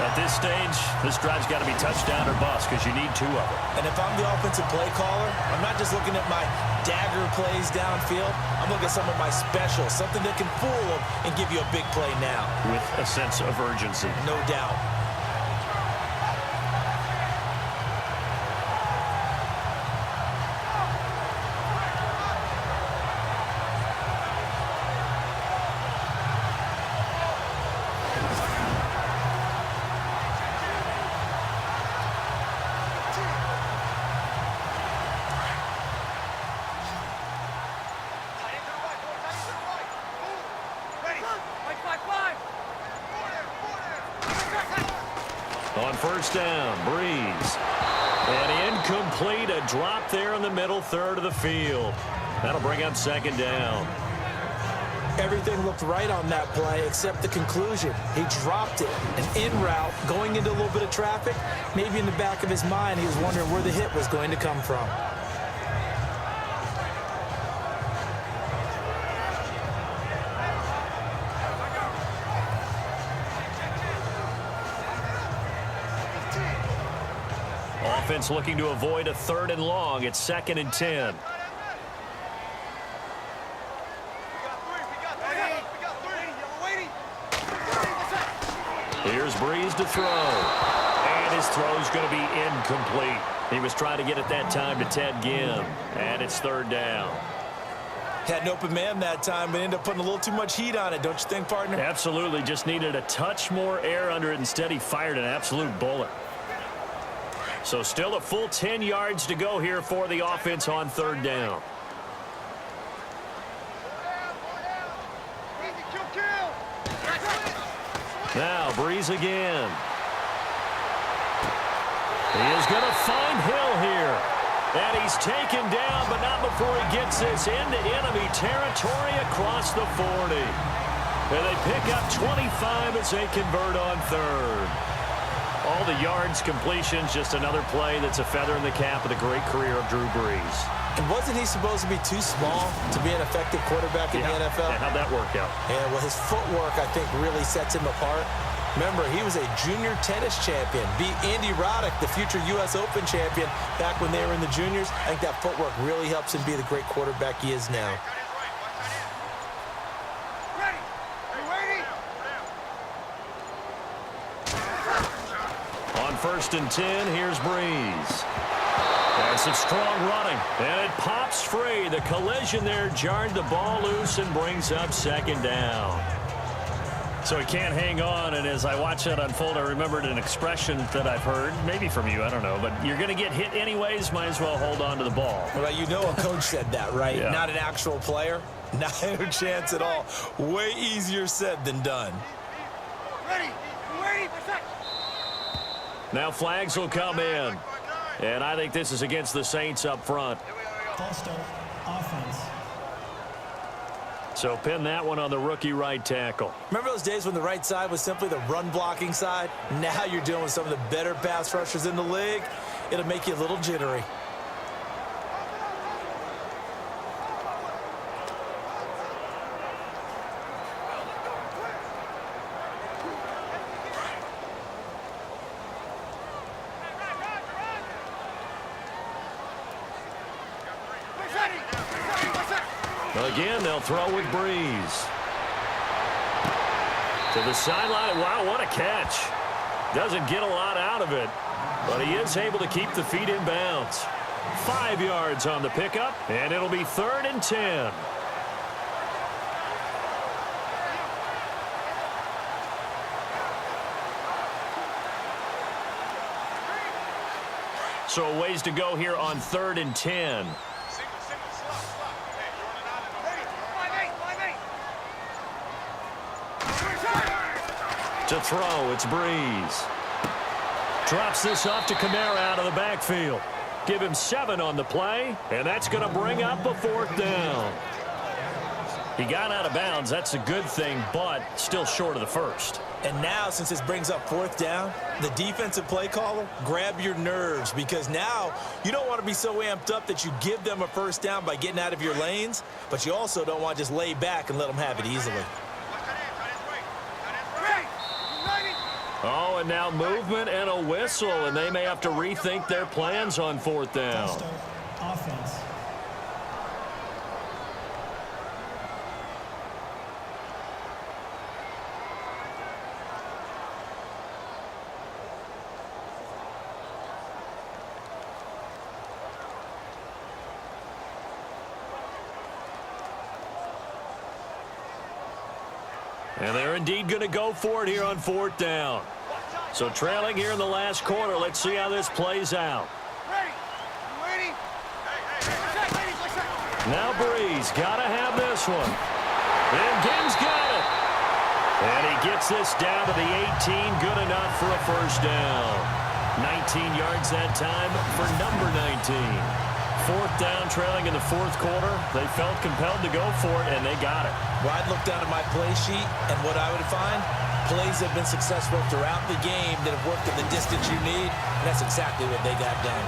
B: At this stage, this drive's got to be touchdown or bust because you need 2 of them.
C: And if I'm the offensive play caller, I'm not just looking at my dagger plays downfield. I'm looking at some of my specials, something that can fool them and give you a big play now.
B: With a sense of urgency.
C: No doubt.
B: On first down, Breeze. And incomplete, a drop there in the middle third of the field. That'll bring up second down.
C: Everything looked right on that play except the conclusion. He dropped it. An in route, going into a little bit of traffic. Maybe in the back of his mind, he was wondering where the hit was going to come from.
B: Offense looking to avoid a 3rd and long. It's 2nd and 10. Here's Breeze to throw. And his throw's going to be incomplete. He was trying to get it that time to Ted Ginn. And it's 3rd down.
C: Had an open man that time, but ended up putting a little too much heat on it, don't you think, partner?
B: Absolutely. Just needed a touch more air under it. Instead, he fired an absolute bullet. So still a full 10 yards to go here for the offense on 3rd down. Now Breeze again. He is going to find Hill here. And he's taken down, but not before he gets this into enemy territory across the 40. And they pick up 25 as they convert on 3rd. All the yards, completions, just another play that's a feather in the cap of the great career of Drew Brees.
C: And wasn't he supposed to be too small to be an effective quarterback in the NFL?
B: Yeah, how'd that work out?
C: Yeah, well, his footwork, I think, really sets him apart. Remember, he was a junior tennis champion, beat Andy Roddick, the future U.S. Open champion, back when they were in the juniors. I think that footwork really helps him be the great quarterback he is now.
B: first and 10. Here's Breeze. And some strong running. And it pops free. The collision there jarred the ball loose and brings up second down. So he can't hang on, and as I watch that unfold, I remembered an expression that I've heard, maybe from you, I don't know, but you're going to get hit anyways, might as well hold on to the ball.
C: Well, you know a coach said that, right?
B: Yeah.
C: Not an actual player. Not a chance at all. Way easier said than done.
F: Ready. Ready. Set.
B: Now flags will come in, and I think this is against the Saints up front.
D: False start. Offense.
B: So pin that one on the rookie right tackle.
C: Remember those days when the right side was simply the run-blocking side? Now you're dealing with some of the better pass rushers in the league. It'll make you a little jittery.
B: Again, they'll throw with Breeze. To the sideline. Wow, what a catch. Doesn't get a lot out of it, but he is able to keep the feet in bounds. 5 yards on the pickup, and it'll be 3rd and 10. So a ways to go here on 3rd and 10. To throw, it's Breeze. Drops this off to Kamara out of the backfield. Give him 7 on the play, and that's going to bring up a 4th down. He got out of bounds. That's a good thing, but still short of the first.
C: And now, since this brings up 4th down, the defensive play caller, grab your nerves, because now you don't want to be so amped up that you give them a 1st down by getting out of your lanes, but you also don't want to just lay back and let them have it easily.
B: Oh, and now movement and a whistle, and they may have to rethink their plans on 4th down.
D: False start. Offense.
B: And they're indeed going to go for it here on 4th down. So trailing here in the last quarter. Let's see how this plays out.
F: Ready.
B: Now Breeze got to have this one. And Gim's got it. And he gets this down to the 18. Good enough for a 1st down. 19 yards that time for number 19. 4th down, trailing in the 4th quarter. They felt compelled to go for it, and they got it.
C: Well, I'd look down at my play sheet, and what I would find, plays have been successful throughout the game that have worked at the distance you need, and that's exactly what they got done.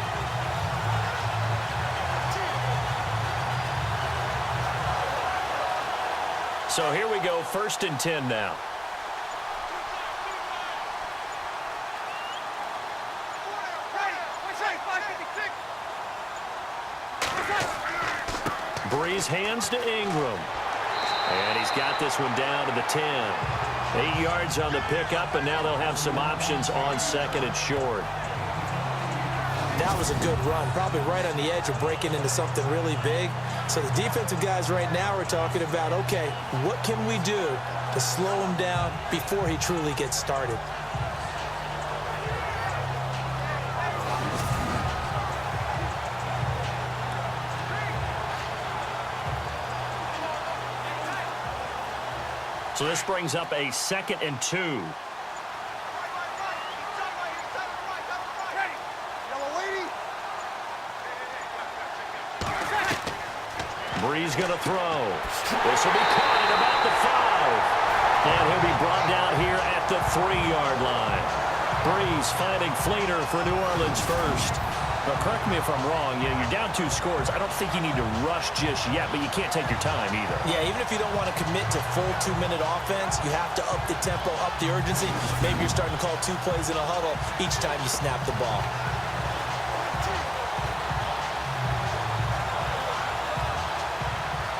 B: So here we go, 1st and 10 now. Breeze hands to Ingram. And he's got this one down to the 10. 8 yards on the pickup, and now they'll have some options on 2nd and short.
C: That was a good run, probably right on the edge of breaking into something really big. So the defensive guys right now are talking about, okay, what can we do to slow him down before he truly gets started?
B: So this brings up a 2nd and 2. Breeze going to throw. This will be caught at about the 5. And he'll be brought down here at the 3-yard line. Breeze finding Fleener for New Orleans first. Now, correct me if I'm wrong. You're down 2 scores. I don't think you need to rush just yet, but you can't take your time either.
C: Yeah, even if you don't want to commit to full 2-minute offense, you have to up the tempo, up the urgency. Maybe you're starting to call 2 plays in a huddle each time you snap the ball.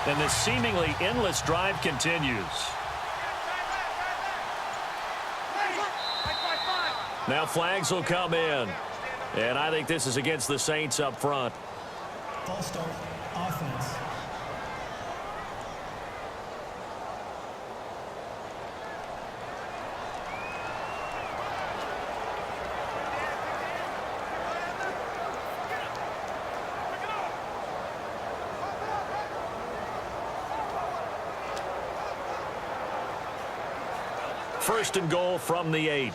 B: And this seemingly endless drive continues. Now flags will come in. And I think this is against the Saints up front.
D: False start. Offense.
B: First and goal from the 8.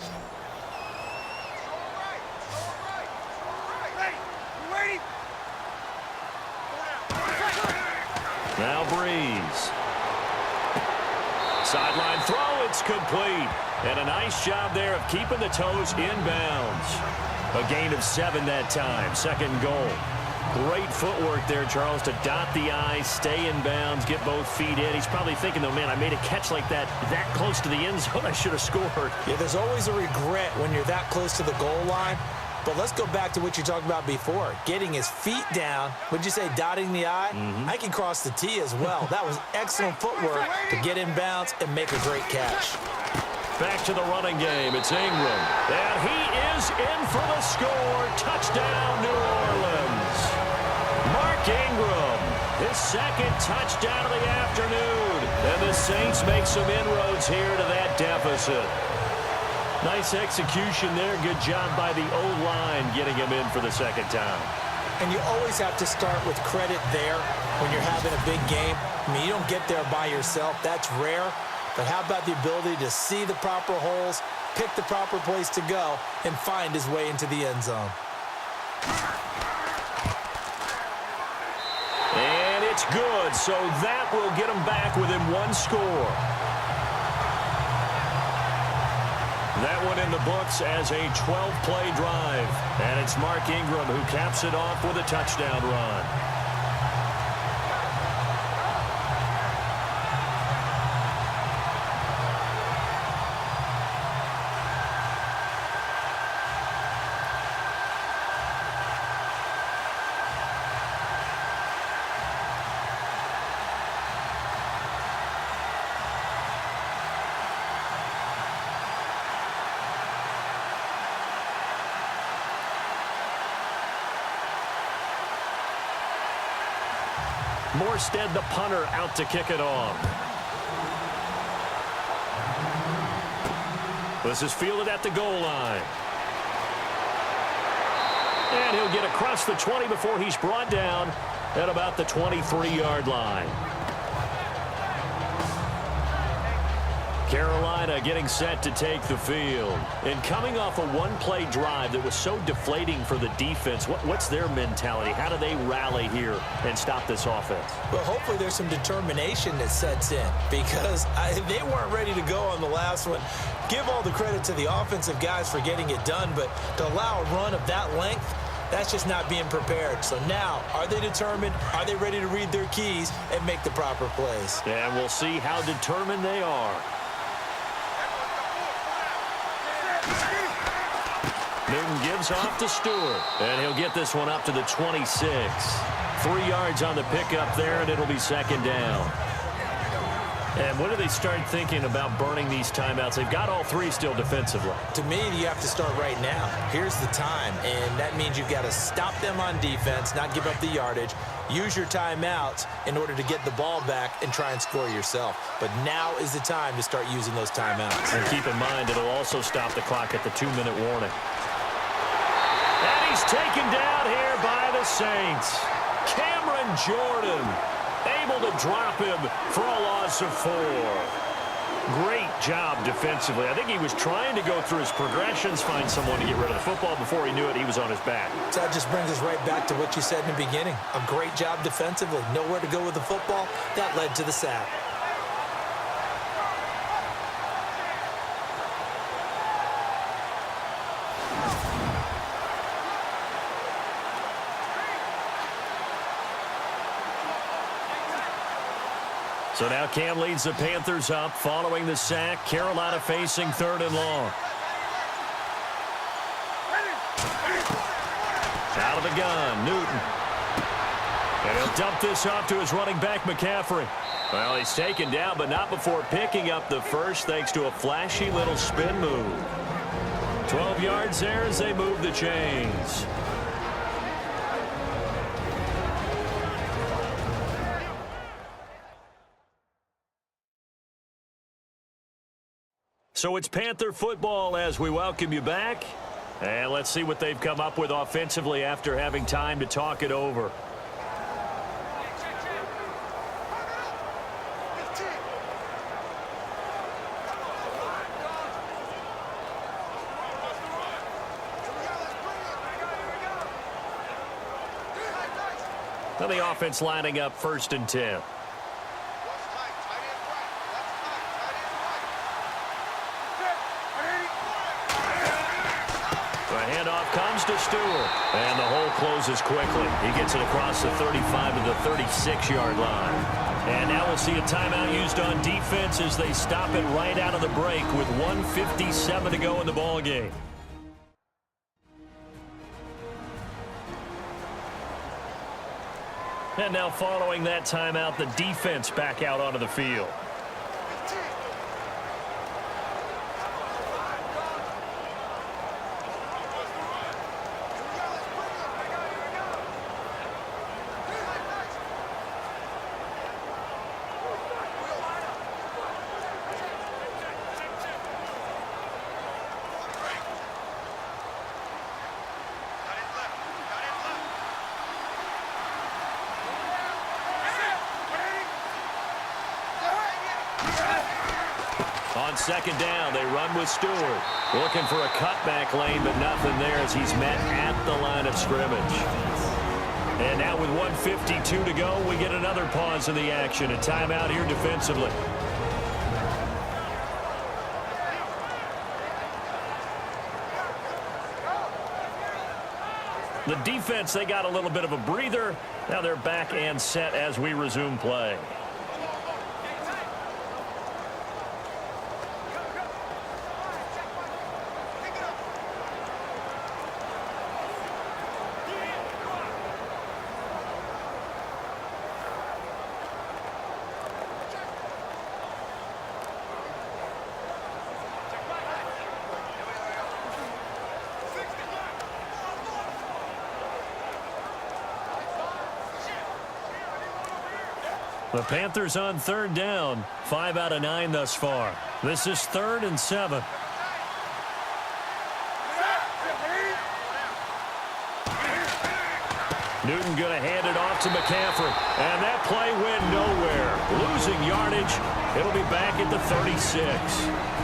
B: Now Breeze. Sideline throw, it's complete. And a nice job there of keeping the toes inbounds. A gain of 7 that time. Second goal. Great footwork there, Charles, to dot the I, stay in bounds, get both feet in. He's probably thinking, though, man, I made a catch like that close to the end zone. I should have scored.
C: Yeah, there's always a regret when you're that close to the goal line. But let's go back to what you talked about before. Getting his feet down. Would you say dotting the I? I can cross the T as well. That was excellent footwork to get in bounds and make a great catch.
B: Back to the running game. It's Ingram. And he is in for the score. Touchdown, New Orleans. Mark Ingram, his second touchdown of the afternoon. And the Saints make some inroads here to that deficit. Nice execution there. Good job by the O-line getting him in for the second time.
C: And you always have to start with credit there when you're having a big game. I mean, you don't get there by yourself. That's rare. But how about the ability to see the proper holes, pick the proper place to go, and find his way into the end zone?
B: And it's good. So that will get him back within one score. That one in the books as a 12-play drive. And it's Mark Ingram who caps it off with a touchdown run. Morstead, the punter, out to kick it off. This is fielded at the goal line. And he'll get across the 20 before he's brought down at about the 23-yard line. Carolina getting set to take the field. And coming off a one-play drive that was so deflating for the defense, what's their mentality? How do they rally here and stop this offense?
C: Well, hopefully there's some determination that sets in because they weren't ready to go on the last one. Give all the credit to the offensive guys for getting it done, but to allow a run of that length, that's just not being prepared. So now, are they determined? Are they ready to read their keys and make the proper plays?
B: And we'll see how determined they are. Newton gives off to Stewart, and he'll get this one up to the 26. 3 yards on the pickup there, and it'll be second down. And when do they start thinking about burning these timeouts? They've got all 3 still defensively.
C: To me, you have to start right now. Here's the time, and that means you've got to stop them on defense, not give up the yardage, use your timeouts in order to get the ball back and try and score yourself. But now is the time to start using those timeouts.
B: And keep in mind, it'll also stop the clock at the 2-minute warning. And he's taken down here by the Saints. Cameron Jordan able to drop him for a loss of 4. Great job defensively. I think he was trying to go through his progressions, find someone to get rid of the football. Before he knew it, he was on his back.
C: So that just brings us right back to what you said in the beginning. A great job defensively. Nowhere to go with the football. That led to the sack.
B: So now Cam leads the Panthers up following the sack. Carolina facing 3rd and long. Out of the gun, Newton. And he'll dump this off to his running back, McCaffrey. Well, he's taken down, but not before picking up the first thanks to a flashy little spin move. 12 yards there as they move the chains. So it's Panther football as we welcome you back. And let's see what they've come up with offensively after having time to talk it over. Now the offense lining up 1st and 10. Handoff comes to Stewart, and the hole closes quickly. He gets it across the 35 to the 36-yard line. And now we'll see a timeout used on defense as they stop it right out of the break with 1:57 to go in the ballgame. And now following that timeout, the defense back out onto the field. On 2nd down, they run with Stewart. Looking for a cutback lane, but nothing there as he's met at the line of scrimmage. And now with 1:52 to go, we get another pause in the action. A timeout here defensively. The defense, they got a little bit of a breather. Now they're back and set as we resume play. The Panthers on 3rd down, 5 out of 9 thus far. This is 3rd and 7. Newton going to hand it off to McCaffrey, and that play went nowhere. Losing yardage. It'll be back at the 36.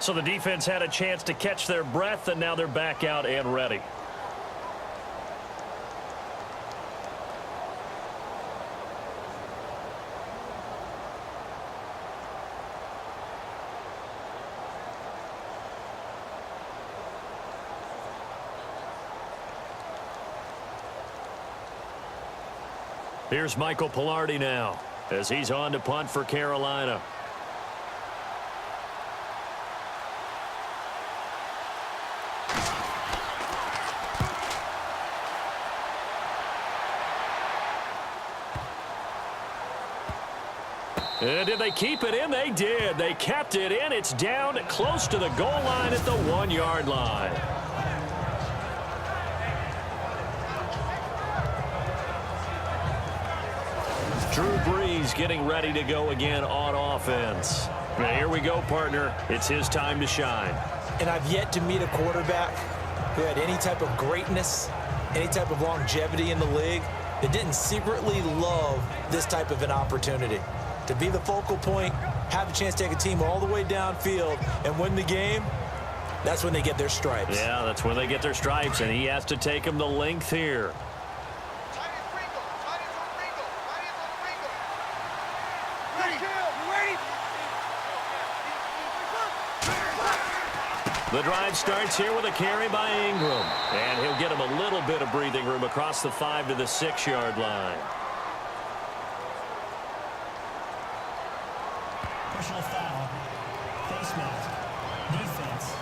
B: So the defense had a chance to catch their breath, and now they're back out and ready. Here's Michael Pilardi now as he's on to punt for Carolina. And did they keep it in? They did. They kept it in. It's down close to the goal line at the 1-yard line. Drew Brees getting ready to go again on offense. Now here we go, partner. It's his time to shine.
C: And I've yet to meet a quarterback who had any type of greatness, any type of longevity in the league that didn't secretly love this type of an opportunity. To be the focal point, have a chance to take a team all the way downfield and win the game, that's when they get their stripes.
B: Yeah, that's when they get their stripes, and he has to take them the length here. The drive starts here with a carry by Ingram, and he'll get him a little bit of breathing room across the 5 to the 6-yard line.
D: Personal foul. Face mask. Defense.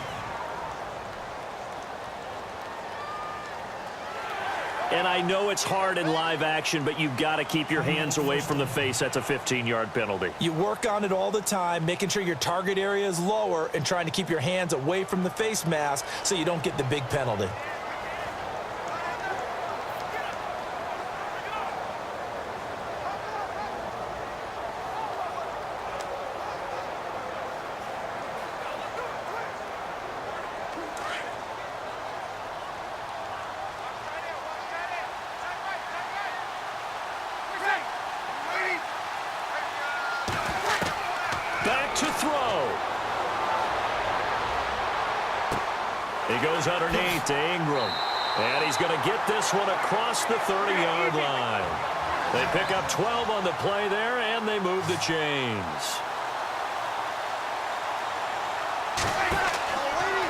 B: And I know it's hard in live action, but you've got to keep your hands away from the face. That's a 15-yard penalty.
C: You work on it all the time, making sure your target area is lower and trying to keep your hands away from the face mask so you don't get the big penalty.
B: Back to throw. He goes underneath to Ingram. And he's going to get this one across the 30-yard line. They pick up 12 on the play there, and they move the chains.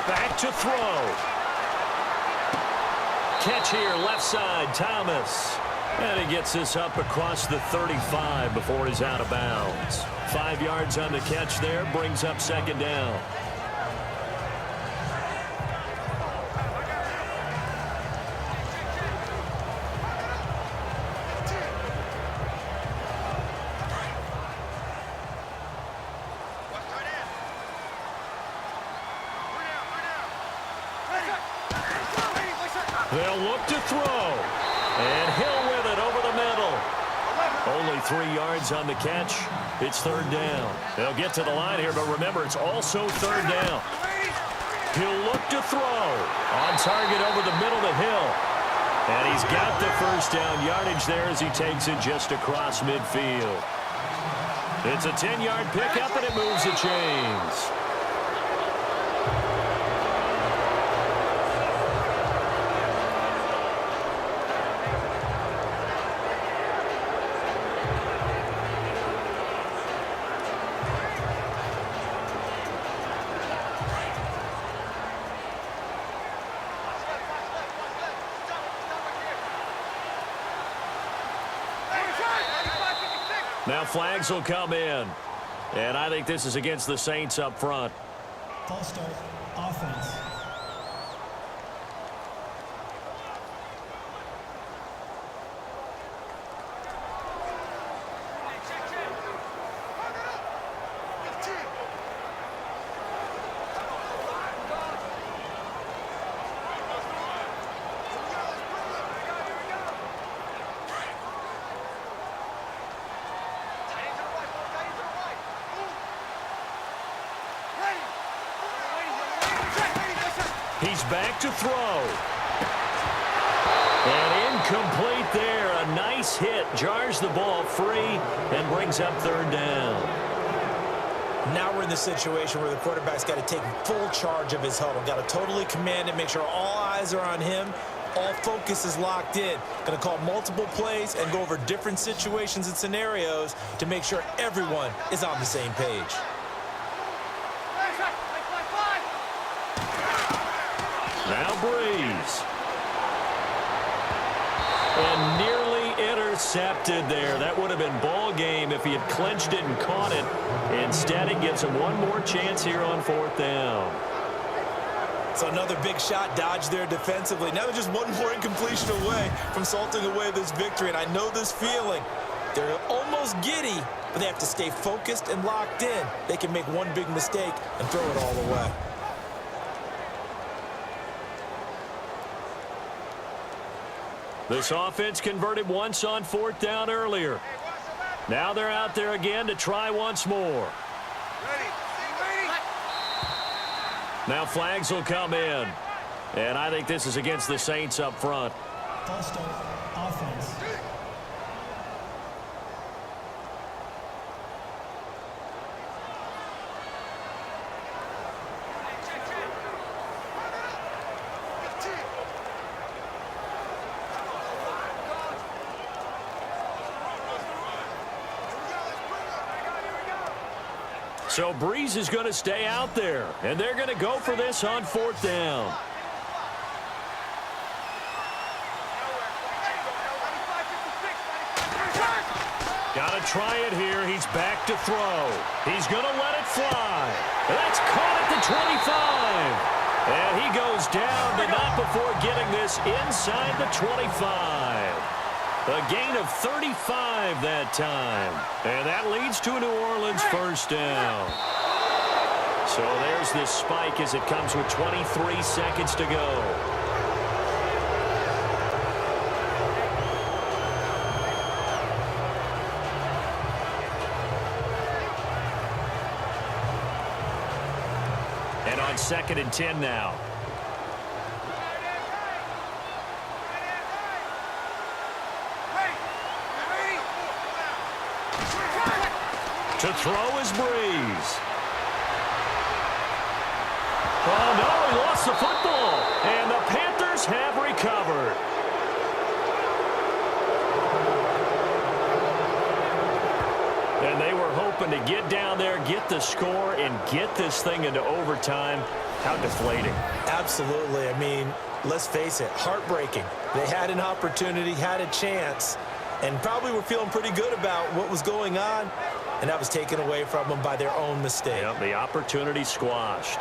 B: Back to throw. Catch here, left side, Thomas. And he gets this up across the 35 before he's out of bounds. 5 yards on the catch there, brings up second down. They'll look to throw. And Hill with it over the middle. Only 3 yards on the catch. It's third down. They'll get to the line here, but remember, it's also third down. He'll look to throw. On target over the middle to Hill. And he's got the first down yardage there as he takes it just across midfield. It's a 10-yard pickup, and it moves the chains. Now flags will come in. And I think this is against the Saints up front.
D: False start, offense.
B: He's back to throw. And incomplete there. A nice hit. Jars the ball free and brings up third down.
C: Now we're in the situation where the quarterback's got to take full charge of his huddle. Got to totally command it, make sure all eyes are on him. All focus is locked in. Going to call multiple plays and go over different situations and scenarios to make sure everyone is on the same page.
B: Now Breeze. And nearly intercepted there. That would have been ball game if he had clinched it and caught it. Instead, it gives him one more chance here on fourth down.
C: So another big shot dodged there defensively. Now they're just one more incompletion away from salting away this victory. And I know this feeling. They're almost giddy, but they have to stay focused and locked in. They can make one big mistake and throw it all away.
B: This offense converted once on fourth down earlier. Now they're out there again to try once more. Now flags will come in. And I think this is against the Saints up front.
D: False start, offense.
B: So Breeze is going to stay out there, and they're going to go for this on fourth down. Got to try it here. He's back to throw. He's going to let it fly. That's caught at the 25. And he goes down, but not before getting this inside the 25. A gain of 35 that time. And that leads to a New Orleans first down. So there's this spike as it comes with 23 seconds to go. And on 2nd and 10 now. To throw is Breeze. Oh, no, he lost the football. And the Panthers have recovered. And they were hoping to get down there, get the score, and get this thing into overtime. How deflating.
C: Absolutely. I mean, let's face it, heartbreaking. They had an opportunity, had a chance, and probably were feeling pretty good about what was going on, and that was taken away from them by their own mistake.
B: Yep, the opportunity squashed.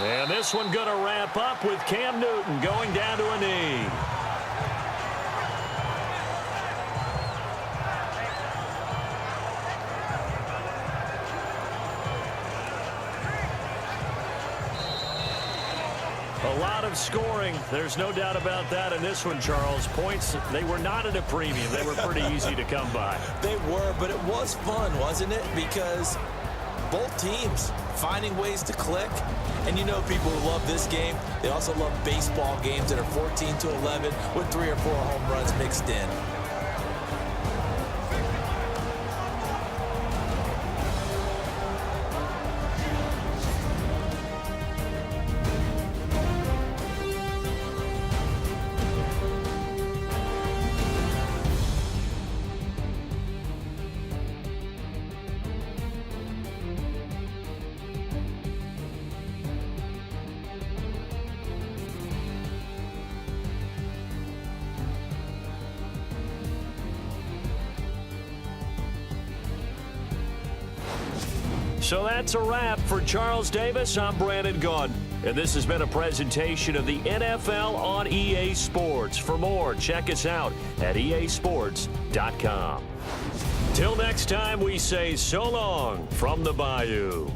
B: And this one going to wrap up with Cam Newton going down to a knee. A lot of scoring. There's no doubt about that in this one, Charles. Points, they were not at a premium. They were pretty easy to come by.
C: They were, but it was fun, wasn't it? Because both teams finding ways to click. And you know people who love this game, they also love baseball games that are 14-11 with 3 or 4 home runs mixed in.
B: So that's a wrap for Charles Davis. I'm Brandon Gunn, and this has been a presentation of the NFL on EA Sports. For more, check us out at easports.com. Till next time, we say so long from the Bayou.